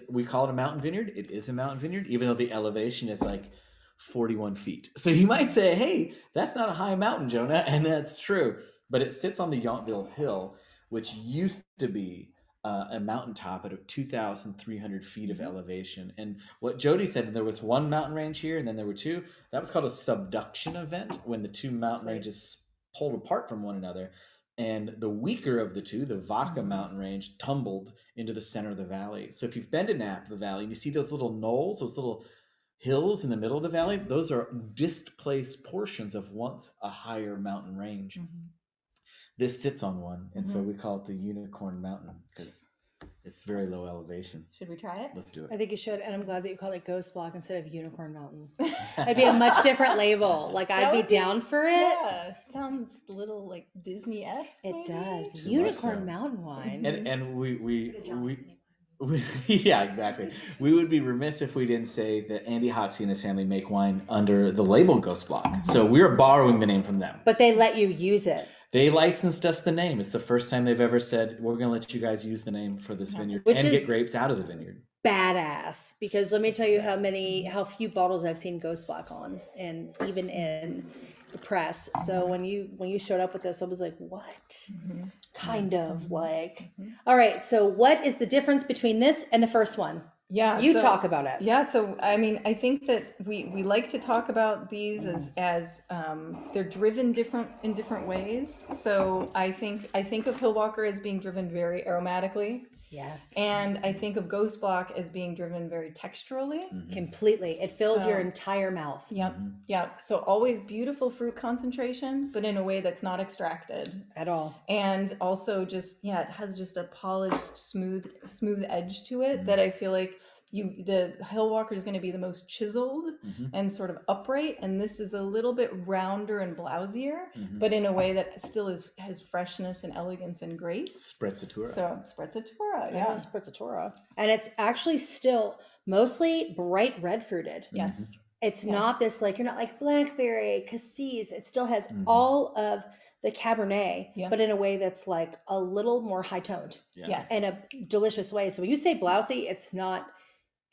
we call it a mountain vineyard. It is a mountain vineyard, even though the elevation is like 41 feet. So you might say, "Hey, that's not a high mountain, Jonah," and that's true. But it sits on the Yountville Hill, which used to be a mountaintop at 2,300 feet of elevation. And what Jodi said, there was one mountain range here, and then there were two. That was called a subduction event, when the two mountain ranges pulled apart from one another. And the weaker of the two, the Vaca mountain range, tumbled into the center of the valley. So if you've been to Napa Valley and you see those little knolls, those little hills in the middle of the valley, those are displaced portions of once a higher mountain range. This sits on one, and so we call it the Unicorn Mountain because it's very low elevation. Should we try it? Let's do it. I think you should, and I'm glad that you called it Ghost Block instead of Unicorn Mountain. It'd be a much different label. Like, I'd be down for it. Yeah, it sounds a little like Disney-esque. It maybe? does. Unicorn Mountain wine. And we yeah, exactly. We would be remiss if we didn't say that Andy Hoxie and his family make wine under the label Ghost Block. So we're borrowing the name from them. But they let you use it. They licensed us the name. It's the first time they've ever said, "We're going to let you guys use the name for this vineyard and get grapes out of the vineyard." Badass. Because let me tell you how few bottles I've seen Ghost Block on, and even in the press. So when you showed up with this, I was like, what? Kind of like. All right. So what is the difference between this and the first one? Yeah, you talk about it. Yeah, so I mean, I think that we like to talk about these as they're driven in different ways. So I think of Hillwalker as being driven very aromatically. Yes. And I think of Ghost Block as being driven very texturally. Completely. It fills your entire mouth. Yep. Yep. So always beautiful fruit concentration, but in a way that's not extracted at all. And also just, it has just a polished, smooth edge to it that I feel like the Hillwalker is going to be the most chiseled and sort of upright, and this is a little bit rounder and blousier, but in a way that still has freshness and elegance and grace. Sprezzatura. So Sprezzatura, Sprezzatura, and it's actually still mostly bright red fruited. Yes, it's not this like, you're not like blackberry, cassis. It still has all of the Cabernet, but in a way that's like a little more high toned. Yes, in a delicious way. So when you say blousy, it's not.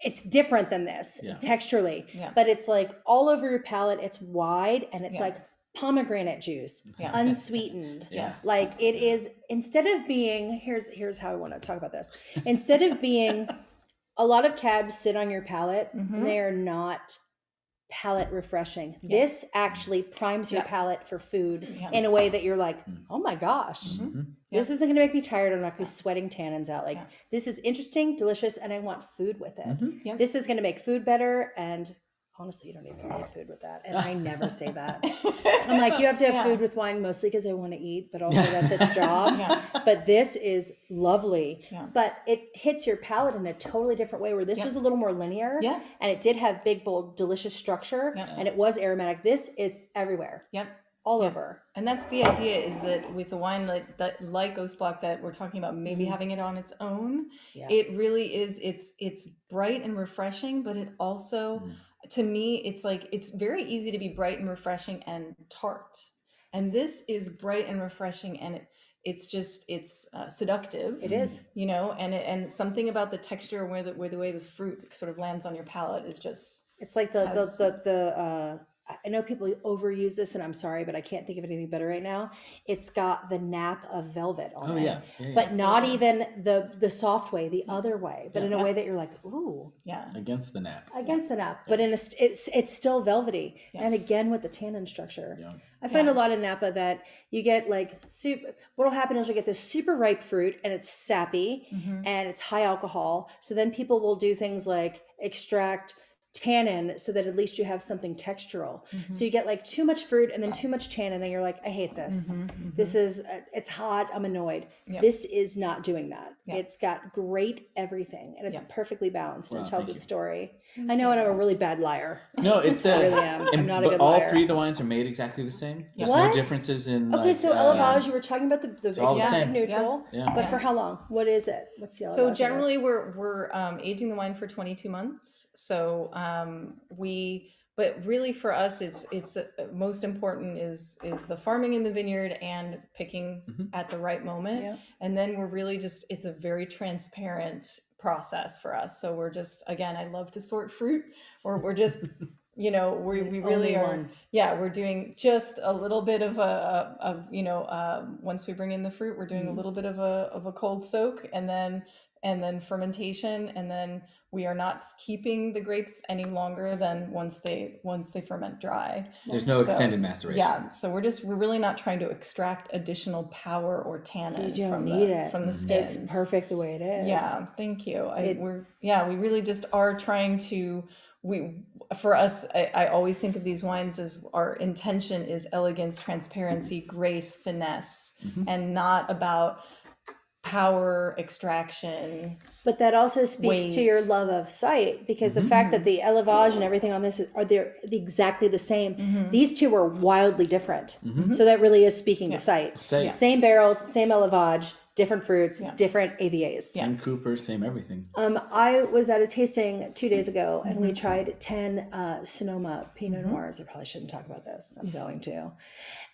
it's different than this texturally, but it's like all over your palate. It's wide and it's like pomegranate juice, unsweetened. Yes. Like it is, instead of being, here's how I want to talk about this. Instead of being, a lot of cabs sit on your palate and they are not palate refreshing. This actually primes your palate for food in a way that you're like, oh my gosh, this isn't going to make me tired. I'm not going to be sweating tannins out. Like this is interesting, delicious, and I want food with it. This is going to make food better. And honestly, you don't even need food with that. And I never say that. I'm like, you have to have food with wine, mostly because I want to eat, but also that's its job. But this is lovely. But it hits your palate in a totally different way, where this was a little more linear. And it did have big, bold, delicious structure. And it was aromatic. This is everywhere. All over. And that's the idea, is that with a wine like Ghost Block that we're talking about, maybe having it on its own, it really is, it's bright and refreshing, but it also, to me, it's like, it's very easy to be bright and refreshing and tart. And this is bright and refreshing, and it's seductive. It is, you know, and something about the texture, where the way the fruit sort of lands on your palate is just, it's like I know people overuse this, and I'm sorry, but I can't think of anything better right now. It's got the nap of velvet on it, but not even the soft way, the other way, but in a way that you're like, ooh, against the nap, but it's still velvety, and again with the tannin structure. I find a lot in Napa that you get like what'll happen is you get this super ripe fruit, and it's sappy and it's high alcohol. So then people will do things like extract tannin so that at least you have something textural. So you get like too much fruit and then too much tannin, and you're like, I hate this. This is, it's hot, I'm annoyed. This is not doing that. It's got great everything, and it's perfectly balanced, and it tells a story. I know, and I'm a really bad liar. No, it's I really am. I'm not a good all liar. three of the wines are made exactly the same. There's What? no differences in. Okay, so Elevage, you were talking about the expensive neutral, Yeah. but for how long? What is it? What's the Elevage? So generally, we're aging the wine for 22 months. So but really for us, it's most important is the farming in the vineyard and picking at the right moment. And then we're really just, it's a very transparent process for us. So we're just, again, I love to sort fruit, or we're just, you know, we really are. We're doing just a little bit of once we bring in the fruit, we're doing a little bit of a cold soak, and then fermentation, and then we are not keeping the grapes any longer than once they ferment dry. There's no extended maceration. So we're really not trying to extract additional power or tannin from the skins. It's perfect the way it is. Yeah, thank you. We really just are trying to. For us, I always think of these wines as, our intention is elegance, transparency, grace, finesse, and not about power, extraction. But that also speaks to your love of sight, because the fact that the Elevage and everything on this they're exactly the same. These two are wildly different. So that really is speaking to sight. Same barrels, same Elevage, different fruits, different AVAs. Same Cooper, same everything. I was at a tasting 2 days ago, and we tried 10 Sonoma Pinot Noirs. I probably shouldn't talk about this. I'm going to.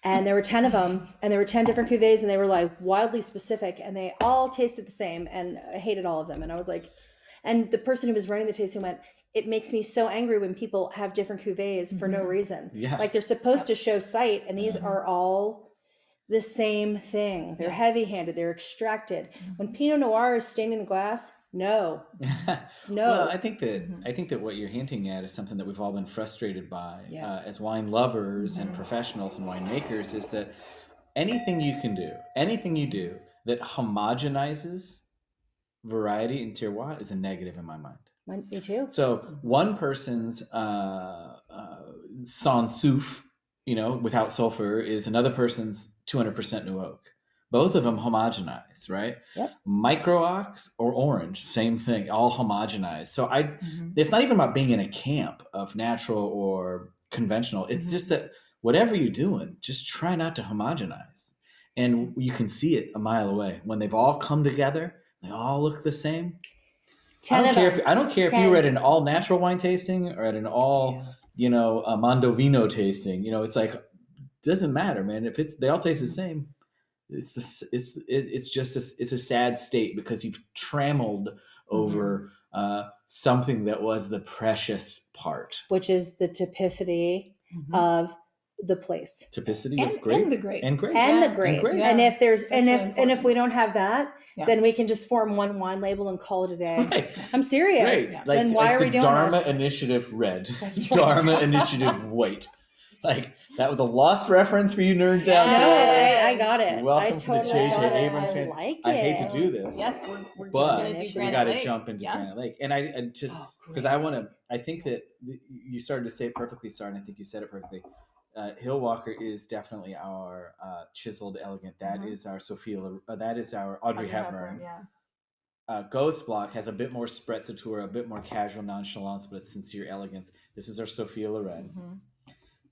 And there were 10 of them, and there were 10 different cuvées, and they were like wildly specific, and they all tasted the same, and I hated all of them. And I was like, and the person who was running the tasting went, it makes me so angry when people have different cuvées for no reason. Like, they're supposed to show sight, and these are all the same thing. They're heavy-handed, they're extracted. When Pinot Noir is stained in the glass, no. Well, I think that what you're hinting at is something that we've all been frustrated by as wine lovers and professionals and winemakers, is that anything you do that homogenizes variety in terroir is a negative in my mind. Me too. So one person's sans soufre, without sulfur, is another person's 200% new oak. Both of them homogenized, right? Micro ox or orange, same thing, all homogenized. So it's not even about being in a camp of natural or conventional. It's just that whatever you're doing, just try not to homogenize. And you can see it a mile away. When they've all come together, they all look the same. I don't care if you were at an all natural wine tasting or at an all, a Mondovino tasting. It's like, it doesn't matter, man. If they all taste the same, it's a sad state, because you've trammeled over something that was the precious part. Which is the typicity of the place. Typicity of grape and the grape. And grape. And Yeah. the grape. grape. And if there's That's really and if we don't have that, Yeah. then we can just form one wine label and call it a day. Right. I'm serious. Right. Then why are we the doing Dharma this? Initiative red. That's right. Dharma Initiative white. Like, that was a lost reference for you nerds out No, there. I got it. Welcome I to totally the J.J. got it. Abrams I fans. like I hate to it. do this. Yes, we're But going to do we Granite got to Lake. jump into Yeah. Granite Lake. And I just, because I think that you started to say it perfectly, Sara, and I think you said it perfectly. Hillwalker is definitely our chiseled elegant. That is our Sophia. That is our Audrey Hepburn. Yeah. Ghost Block has a bit more sprezzatura, a bit more casual nonchalance, but a sincere elegance. This is our Sophia Loren. Mm-hmm.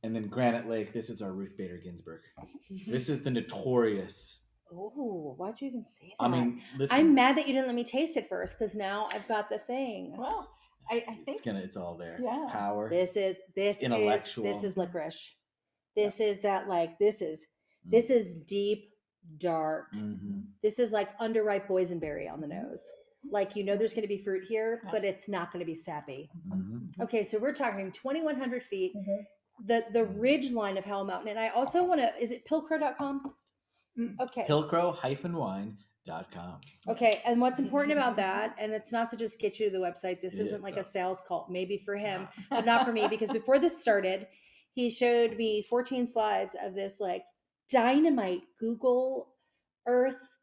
And then Granite Lake, this is our Ruth Bader Ginsburg. This is the notorious. Oh, why'd you even say that? I mean, listen. I'm mad that you didn't let me taste it first, because now I've got the thing. Well, I think it's all there. Yeah. It's power. This is intellectual. This is licorice. This is that, like, this is deep, dark. Mm-hmm. This is like underripe boysenberry on the nose. Like, there's going to be fruit here, but it's not going to be sappy. Mm-hmm. Okay, so we're talking 2,100 feet. The ridge line of Howell Mountain. And I also want to, is it pilcrow.com? Okay. Pilcrow-wine.com. Okay, and what's important about that, and it's not to just get you to the website. This isn't like a sales call, maybe for him, but not for me, because before this started, he showed me 14 slides of this like dynamite Google Earth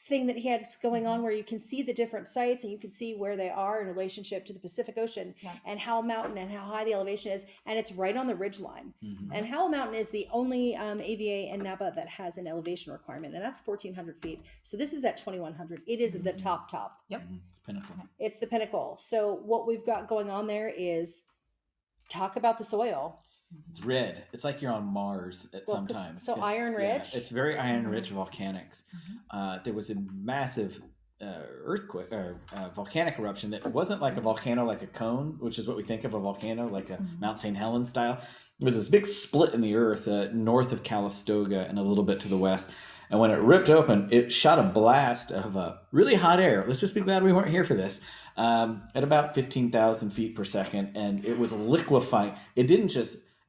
thing that he had going on, where you can see the different sites and you can see where they are in relationship to the Pacific Ocean and Howell Mountain and how high the elevation is, and it's right on the ridge line. And Howell Mountain is the only AVA in Napa that has an elevation requirement, and that's 1,400 feet. So this is at 2,100. It is the top. Yep. It's pinnacle. It's the pinnacle. So what we've got going on there is talk about the soil. It's red. It's like you're on Mars sometimes. So iron rich. Yeah, it's very iron rich volcanics. There was a massive earthquake or volcanic eruption that wasn't like a volcano, like a cone, which is what we think of a volcano, like a Mount St. Helens style. It was this big split in the earth north of Calistoga and a little bit to the west. And when it ripped open, it shot a blast of really hot air. Let's just be glad we weren't here for this. At about 15,000 feet per second. And it was liquefying.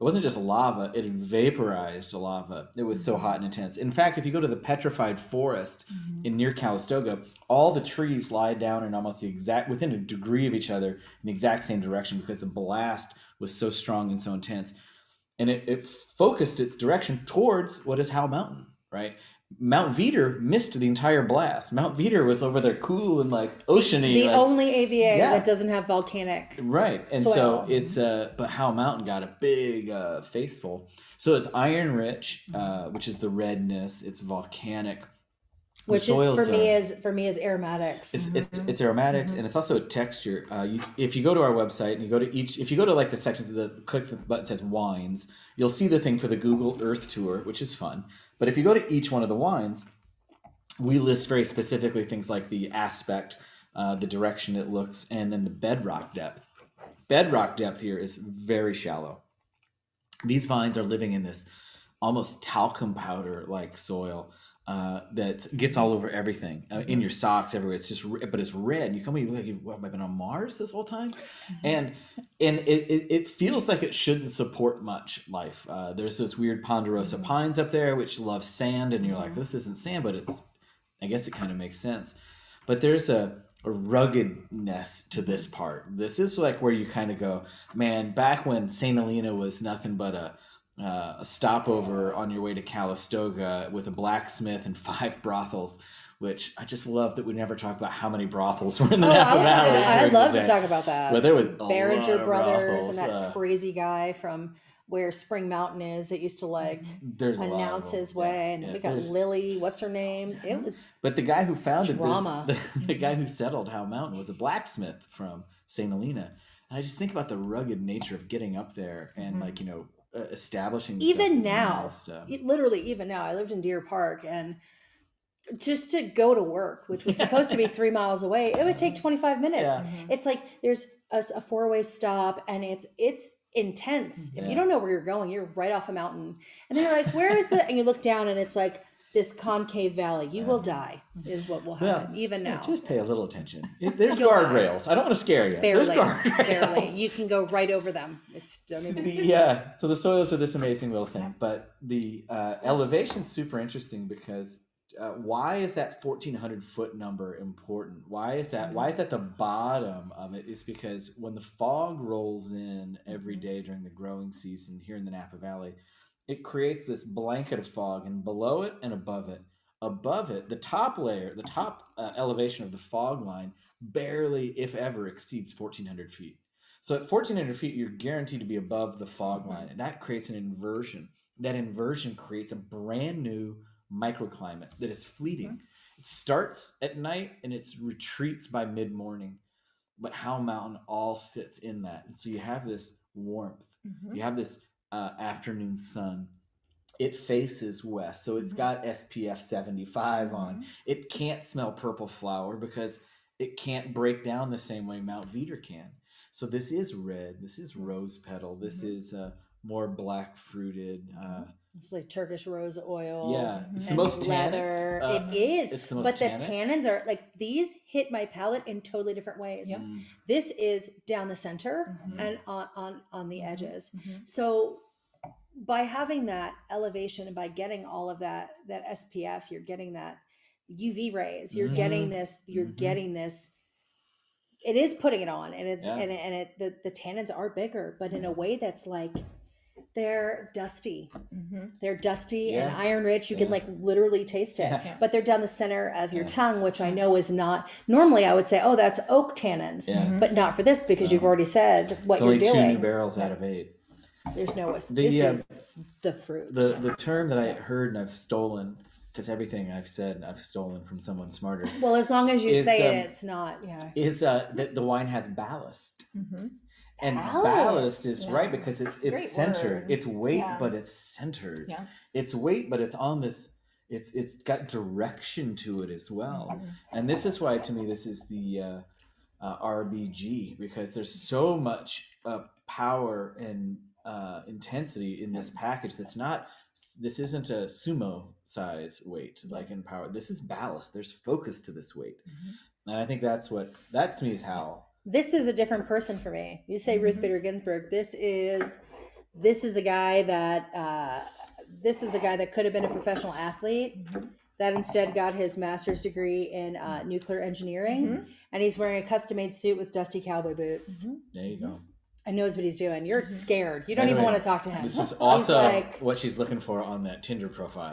It wasn't just lava, it vaporized lava. It was so hot and intense. In fact, if you go to the petrified forest in near Calistoga, all the trees lie down in almost within a degree of each other in the exact same direction, because the blast was so strong and so intense. And it focused its direction towards what is Howell Mountain, right? Mount Veeder missed the entire blast. Mount Veeder was over there cool and like oceany. The only AVA that doesn't have volcanic and soil. So it's but Howell Mountain got a big faceful. So it's iron rich, which is the redness. It's volcanic, which is for me is aromatics. It's aromatics, and it's also a texture. If you go to our website and if you go to like the sections click the button that says wines, you'll see the thing for the Google Earth tour, which is fun. But if you go to each one of the wines, we list very specifically things like the aspect, the direction it looks, and then the bedrock depth. Bedrock depth here is very shallow. These vines are living in this almost talcum powder like soil that gets all over everything, in your socks, everywhere. It's just, but it's red. You come in, like, I've been on Mars this whole time, and it feels like it shouldn't support much life. There's this weird ponderosa pines up there which love sand, and you're like, this isn't sand, but I guess it kind of makes sense. But there's a ruggedness to this part. This is like where you kind of go, man, back when St. Helena was nothing but a stopover on your way to Calistoga with a blacksmith and 5 brothels, which I just love that we never talk about how many brothels were in the Napa Valley. I'd love to talk about that. But there was Behringer Brothers brothels, and that crazy guy from where Spring Mountain is that used to like announce his way. And we got Lily, what's her name? It was but the guy who founded drama. The guy who settled Howell Mountain was a blacksmith from St. Helena. And I just think about the rugged nature of getting up there and like, establishing even now, literally even now. I lived in Deer Park, and just to go to work, which was supposed to be 3 miles away, it would take 25 minutes. It's like there's a 4-way stop, and it's intense. If you don't know where you're going, you're right off a mountain, and then you're like, where is the, and you look down and it's like this concave valley. You will die, is what will happen, even now. Just pay a little attention. There's You'll guardrails. I don't want to scare you. There's Barely, guardrails. barely. You can go right over them. It's don't even. So the soils are this amazing little thing, but the elevation's super interesting because why is that 1,400 foot number important? Why is that? Why is that the bottom of it? Is because when the fog rolls in every day during the growing season here in the Napa Valley, it creates this blanket of fog, and below it and above it, the top layer, the top elevation of the fog line barely, if ever, exceeds 1,400 feet. So at 1,400 feet, you're guaranteed to be above the fog line, and that creates an inversion. That inversion creates a brand new microclimate that is fleeting. It starts at night and it retreats by mid-morning, but Howell Mountain all sits in that. And so you have this warmth, you have this afternoon sun. It faces west, so it's got SPF 75 on. It can't smell purple flower because it can't break down the same way Mount Veeder can. So this is red, this is rose petal, this is more black fruited. It's like Turkish rose oil. Yeah, it's the and most leather. tannic. It is. It's the most but tannic. the tannins are like these hit my palate in totally different ways. Yep. This is down the center and on the edges. So by having that elevation and by getting all of that SPF, you're getting that UV rays. You're getting this. You're getting this. It is putting it on, and it's the tannins are bigger, but in a way that's like they're dusty. They're dusty and iron rich. You can like literally taste it, but they're down the center of your tongue, which I know is not normally. I would say, oh, that's oak tannins, but not for this because you've already said what you're doing. It's only 2 new barrels out of 8. There's no way. This is the fruit. The term that I heard and I've stolen, because everything I've said I've stolen from someone smarter. Well, as long as you say it, it's not. Yeah. Is that the wine has ballast. And ballast is right because it's centered. Word. It's weight, but it's centered. Yeah. It's weight, but it's on this. It's got direction to it as well. And this is why, to me, this is the RBG, because there's so much power and intensity in this package. This isn't a sumo size weight like in power. This is ballast. There's focus to this weight, and I think that to me is Howell. This is a different person for me. You say Ruth Bader Ginsburg. This is a guy that could have been a professional athlete that instead got his master's degree in nuclear engineering, and he's wearing a custom-made suit with dusty cowboy boots. There you go. And knows what he's doing. You're scared. You don't even want to talk to him. This is also what she's looking for on that Tinder profile.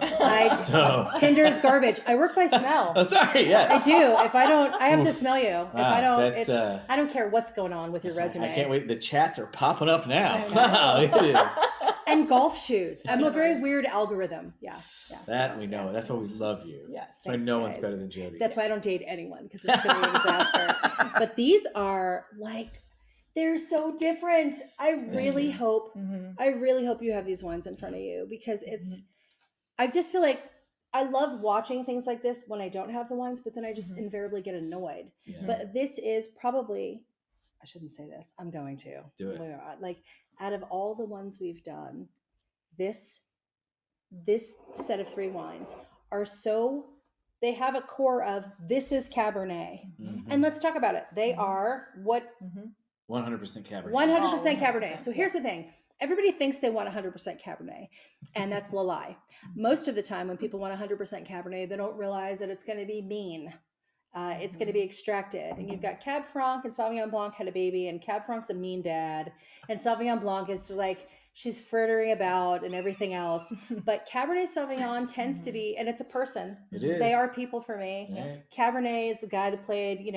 Tinder is garbage. I work by smell. Oh, sorry. Yeah, I do. If I don't, I have to smell you. If I don't, I don't care what's going on with your resume. I can't wait. The chats are popping up now. Wow, it is. And golf shoes. I'm a very weird algorithm. Yeah. That we know. That's why we love you. Yeah. That's why no one's better than Jodi. That's why I don't date anyone, because it's going to be a disaster. But these are like, they're so different. I really hope you have these wines in front of you, because I just feel like I love watching things like this when I don't have the wines, but then I just invariably get annoyed. Yeah. But this is probably, I shouldn't say this. I'm going to. Do it. Like, out of all the ones we've done, this set of 3 wines are so, they have a core of, this is Cabernet. And let's talk about it. They are what? 100% Cabernet. 100% Cabernet. So here's the thing. Everybody thinks they want 100% Cabernet, and that's the lie. Most of the time when people want 100% Cabernet, they don't realize that it's going to be mean. It's going to be extracted. And you've got Cab Franc and Sauvignon Blanc had a baby, and Cab Franc's a mean dad. And Sauvignon Blanc is just like, she's frittering about and everything else. But Cabernet Sauvignon tends to be, and it's a person. It is. They are people for me. Yeah. Cabernet is the guy that played,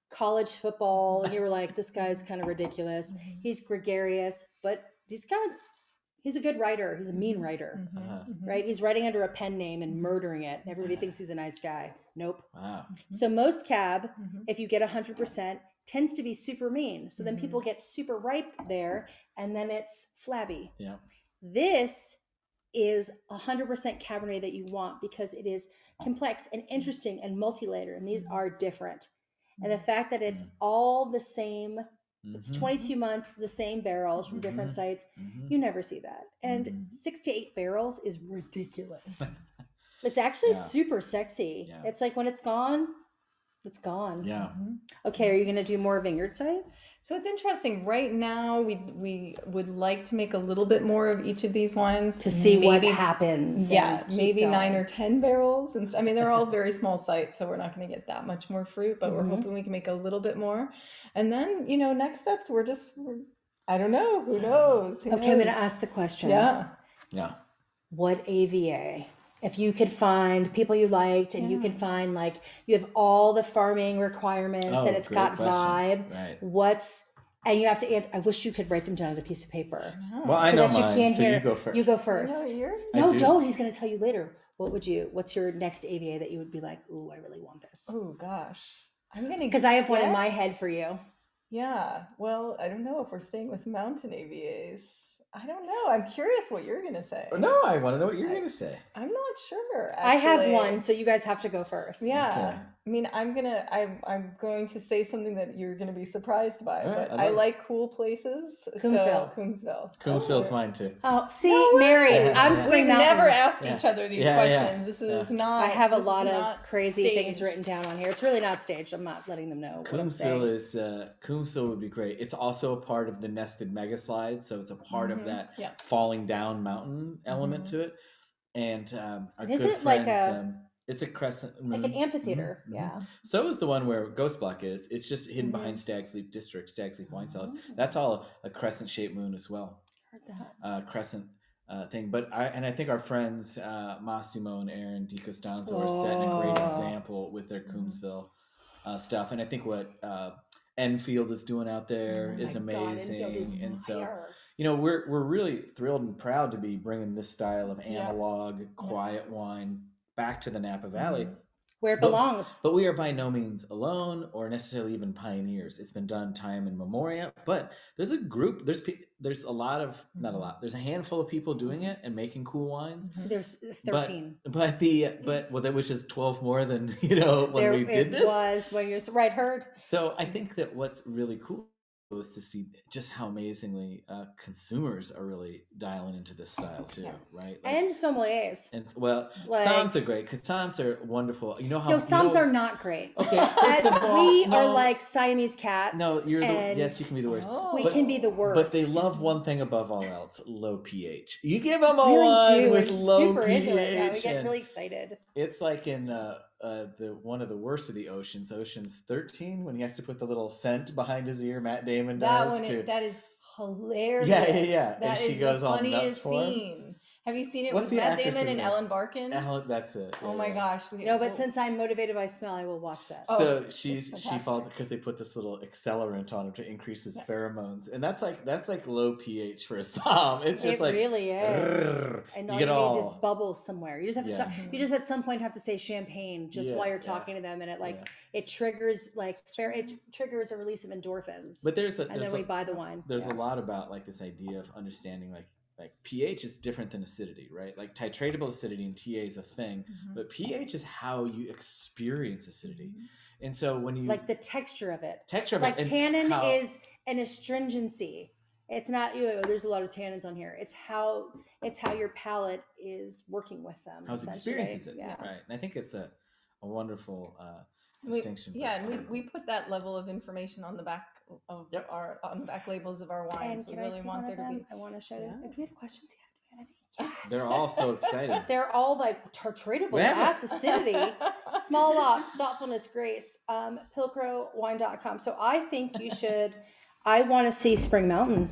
college football, and you were like, this guy's kind of ridiculous. He's gregarious, but he's a good writer. He's a mean writer, right? He's writing under a pen name and murdering it, and everybody thinks he's a nice guy. Nope. Wow. So most Cab, if you get 100%, tends to be super mean. So then people get super ripe there, and then it's flabby. Yeah. This is 100% Cabernet that you want, because it is complex and interesting and multi-layered, and these are different. And the fact that it's all the same, it's 22 months, the same barrels from different sites, you never see that. And 6 to 8 barrels is ridiculous. It's actually Yeah. super sexy. Yeah. It's like when it's gone, it's gone. Yeah. Okay, are you going to do more vineyard sites? So it's interesting. Right now, we would like to make a little bit more of each of these wines To see what Maybe- happens. Yeah, and keep maybe going. 9 or 10 barrels. And I mean, they're all very small sites, so we're not going to get that much more fruit, but we're hoping we can make a little bit more. And then, next steps, I don't know. Who knows? Who Okay, I'm going to knows? ask the question. Yeah. Yeah. What AVA? If you could find people you liked and you could find like you have all the farming requirements and it's great got question. vibe. Right. And you have to answer. I wish you could write them down on a piece of paper. Well, I so know that you mine, can't so hear. you go first. You go You first. know yours? I No, do. don't. He's going to tell you later. What's your next AVA that you would be like, ooh, I really want this? Oh, gosh. I'm going to Because I have one in my head for you. Yeah. Well, I don't know if we're staying with mountain AVAs. I don't know. I'm curious what you're going to say. No, I want to know what you're going to say. I'm not sure. I have actually. one, so you guys have to go first. Yeah. Okay. I mean, I'm going to say something that you're going to be surprised by, All right, but I I love it. like cool places. Coombsville. So, Coombsville. Coombsville's mine too. Oh, see, No way. married. Yeah. I'm We've Spring We've Mountain. never asked Yeah. each other these Yeah, yeah. questions. This is not. I have a this is lot of not crazy things staged. written down on here. It's really not staged. I'm not letting them know what I'm Coombsville saying. Coombsville would be great. It's also a part of the nested mega slide, so it's a part of that Yeah. falling down mountain element to it. And our And good is it friends, like it's a crescent Like an moon. amphitheater. Mhm, mhm. Yeah. So is the one where Ghost Block is. It's just hidden behind Stag's Leap District, Stag's Leap Wine Cellars. That's all a crescent shaped moon as well. Heard that. Crescent thing. But I think our friends Massimo and Aaron Di Costanzo are setting a great example with their Coombsville stuff. And I think what Enfield is doing out there is Oh my God, amazing. Enfield is and so fire. we're really thrilled and proud to be bringing this style of analog, quiet wine back to the Napa Valley. Where it belongs. But we are by no means alone or necessarily even pioneers. It's been done time and memorial. But there's a group. There's a lot of not a lot. There's a handful of people doing it and making cool wines. There's 13. Which is 12 more than when we did this. It was when you're right. Heard. So I think that what's really cool is to see just how amazingly consumers are really dialing into this style too, right? And sommeliers. And Soms are great because Soms are wonderful. You know how Soms are not great. Okay, first of all, we are like Siamese cats. No, yes, you can be the worst. Oh. We can be the worst. But they love one thing above all else: low pH. You give them a really wine do. with We're low super pH, into it. Yeah, we get and really excited. it's like in the one of the worst of the Ocean's 13, when he has to put the little scent behind his ear. Matt Damon does That is hilarious. Yeah. That And she is goes the all nuts funniest for him. scene. Have you seen it What's with the Matt actress's Damon and name? Ellen Barkin? That's it. Oh my gosh. No, but since I'm motivated by smell, I will watch that. So it's she fantastic. falls because they put this little accelerant on him to increase his pheromones, and that's like low pH for a Som. It's just it like really is. grrr. And You all get you need all- is bubbles somewhere. You just have to. You just at some point have to say champagne just while you're talking to them, and it triggers it triggers a release of endorphins. But and then we buy the wine. There's a lot about this idea of understanding like pH is different than acidity, right? Like titratable acidity in TA is a thing, but pH is how you experience acidity. And so when you the texture of it, and tannin is an astringency. It's not there's a lot of tannins on here. It's how your palate is working with them. how it experiences it, right? And I think it's a wonderful distinction. And we put that level of information on the back of on the back labels of our wines. And we really want there to be. I want to show you. Do we have questions yet? Do we have any? Yes. They're all so excited. They're all titratable, ass acidity, small lots, thoughtfulness, grace. Pilcrowwine.com. So I think you should. I want to see Spring Mountain.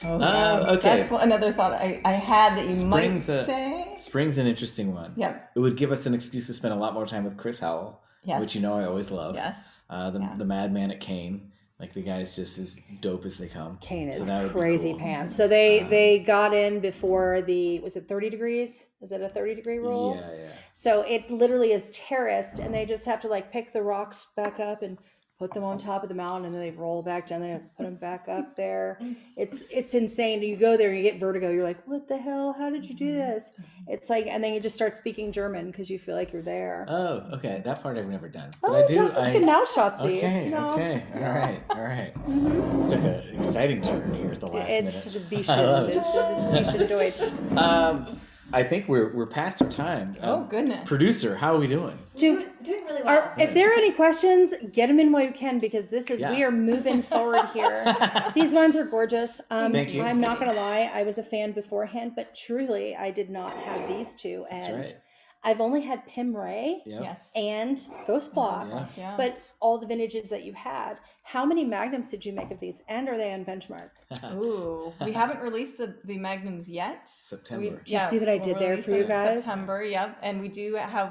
Okay. That's another thought I had that you might say. Spring's an interesting one. Yeah. It would give us an excuse to spend a lot more time with Chris Howell, which I always love. Yes. The madman at Kane. Like the guy's just as dope as they come. Kane is so crazy cool. pants. So they got in before was it 30 degrees? Is it a 30-degree rule? Yeah. So it literally is terraced, and they just have to pick the rocks back up and put them on top of the mountain, and then they roll back down there and put them back up there. It's insane. You go there and you get vertigo. You're like, what the hell? How did you do this? It's and then you just start speaking German because you feel like you're there. Oh, okay. That part I've never done. But Oh, I do. das ist genau, Schatzi. Okay. No. Okay. All right. It's took an exciting turn here at the last minute. It's I love it. bisschen Deutsch. I think we're past our time. Oh, goodness. Producer, how are we doing? Doing really well. If there are any questions, get them in while you can, because we are moving forward here. These wines are gorgeous. Thank you. I'm not going to lie. I was a fan beforehand, but truly I did not have these two. That's And right. I've only had Pimray Yep. Yes. and Ghost Block, Yeah. Yeah. but all the vintages that you had, how many magnums did you make of these? And are they on benchmark? Ooh, we haven't released the magnums yet. September. Do you see what I did we'll there release for you them in guys? September, yep. And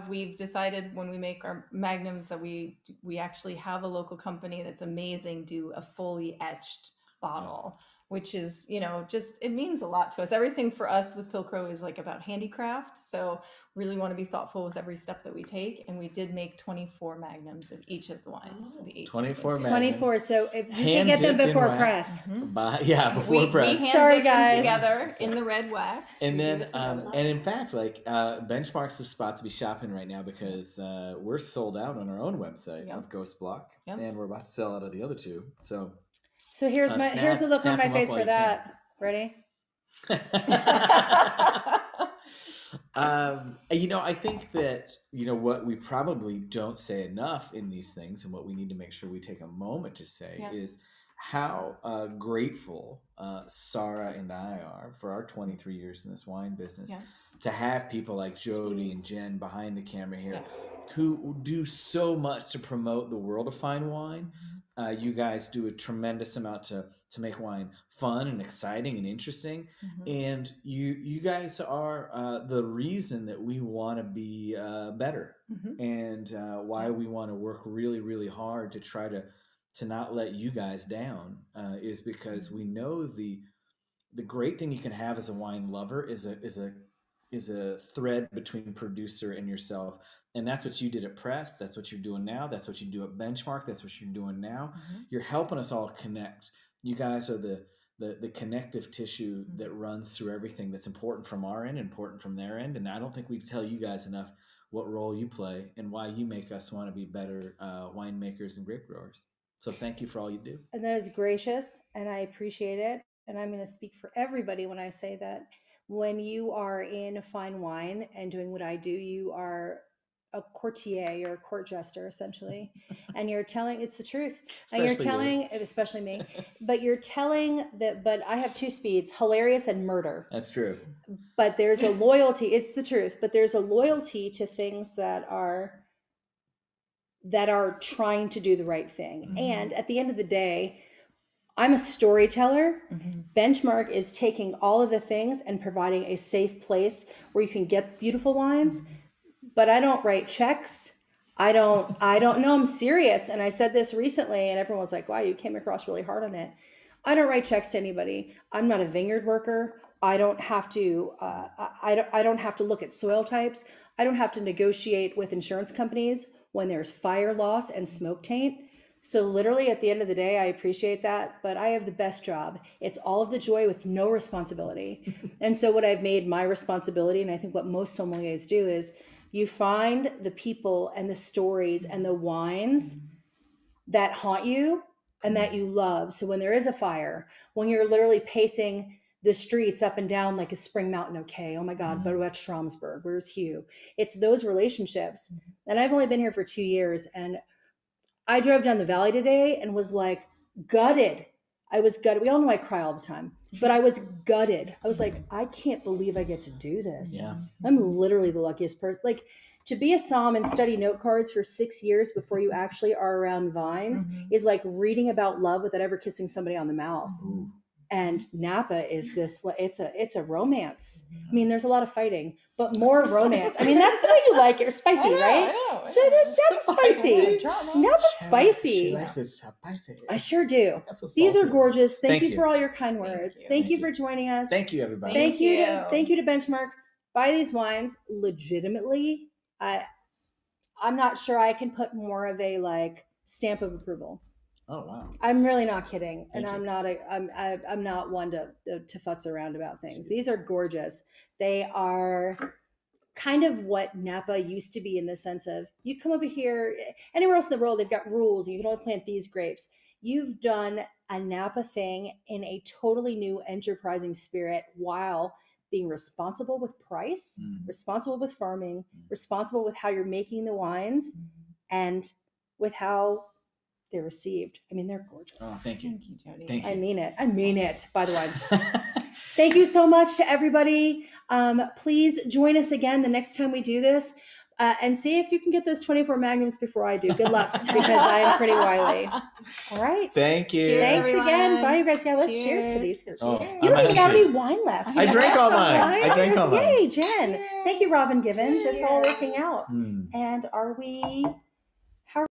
we've decided when we make our magnums that we actually have a local company that's amazing do a fully etched bottle, which is, just, it means a lot to us. Everything for us with Pilcrow is like about handicraft. So really want to be thoughtful with every step that we take. And we did make 24 magnums of each of the wines for the 18. 24 magnums. 24. So if you can Hand get them dipped in before wax. press. Before press. We hand Sorry, dip them guys. together in the red wax. And We do then, it together. and in fact, Benchmark's the spot to be shopping right now because we're sold out on our own website Yep. of Ghost Block, Yep. and we're about to sell out of the other two. So, So here's the look on snap my 'em up face while for you that. Ready? I think that what we probably don't say enough in these things, and what we need to make sure we take a moment to say Yeah. is how grateful Sara and I are for our 23 years in this wine business Yeah. to have people like Jodi and Jen behind the camera here Yeah. who do so much to promote the world of fine wine. Mm-hmm. You guys do a tremendous amount to make wine fun and exciting and interesting. Mhm. And you guys are the reason that we want to be better, Mhm. and why we want to work really, really hard to try to not let you guys down is because we know the great thing you can have as a wine lover is a thread between producer and yourself. And that's what you did at Press. That's what you're doing now. That's what you do at Benchmark. That's what you're doing now. Mhm. You're helping us all connect. You guys are the connective tissue that runs through everything that's important from our end, important from their end. And I don't think we tell you guys enough what role you play and why you make us want to be better winemakers and grape growers. So thank you for all you do. And that is gracious, and I appreciate it. And I'm going to speak for everybody when I say that when you are in fine wine and doing what I do, you are a courtier, you're a court jester essentially, and you're telling, it's the truth, and you're telling, especially me, but you're telling that. But I have two speeds: hilarious and murder. That's true. But there's a loyalty. It's the truth. But there's a loyalty to things that are trying to do the right thing. Mm-hmm. And at the end of the day, I'm a storyteller. Mm-hmm. Benchmark is taking all of the things and providing a safe place where you can get beautiful wines. Mm-hmm. But I don't write checks. I don't know. I'm serious. And I said this recently and everyone was like, wow, you came across really hard on it. I don't write checks to anybody. I'm not a vineyard worker. I don't have to, I don't have to look at soil types. I don't have to negotiate with insurance companies when there's fire loss and smoke taint. So literally at the end of the day, I appreciate that, but I have the best job. It's all of the joy with no responsibility. And so what I've made my responsibility, and I think what most sommeliers do, is you find the people and the stories and the wines that haunt you and that you love. So when there is a fire, when you're literally pacing the streets up and down like a Spring Mountain, okay, oh my God, but what's Stromsburg? Where's Hugh? It's those relationships. And I've only been here for 2 years, and I drove down the valley today and was like gutted. I was gutted. We all know I cry all the time, but I was gutted. I was like, I can't believe I get to do this. Yeah. I'm literally the luckiest person. Like, to be a somm and study note cards for 6 years before you actually are around vines is like reading about love without ever kissing somebody on the mouth. Ooh. And Napa is this, it's a romance. I mean, there's a lot of fighting, but more romance. I mean, that's the way you like it. Or spicy, right? I know. So Napa's spicy. Napa's She spicy. likes it spicy. I sure do. That's a These are salty one. gorgeous. Thank Thank you you. for all your kind words. you. Thank you Thank for you. joining us. Thank you, everybody. Thank you Thank to you. Benchmark. Buy these wines legitimately. I'm not sure I can put more of a like stamp of approval. Oh wow. I'm really not kidding, and Thank I'm not one to futz around about things. These are gorgeous. They are kind of what Napa used to be in the sense of you come over here, anywhere else in the world they've got rules. You can only plant these grapes. You've done a Napa thing in a totally new enterprising spirit while being responsible with price, responsible with farming, responsible with how you're making the wines, and with how they're received. I mean, they're gorgeous. Oh, thank you. Thank you, Jodi. Thank you. I mean it. I mean it. By the wines. Thank you so much to everybody. Please join us again the next time we do this, and see if you can get those 24 magnums before I do. Good luck, because I am pretty wily. All right. Thank you. Cheers, Thanks everyone. again. Bye, you guys. Yeah, let's cheers to these. Oh, You don't I'm even have hungry. any wine left. I drank all mine. Right? I drank all mine. Yay, Jen. Thank you, Robin Givens. It's all Cheers. working out. Mm. And are we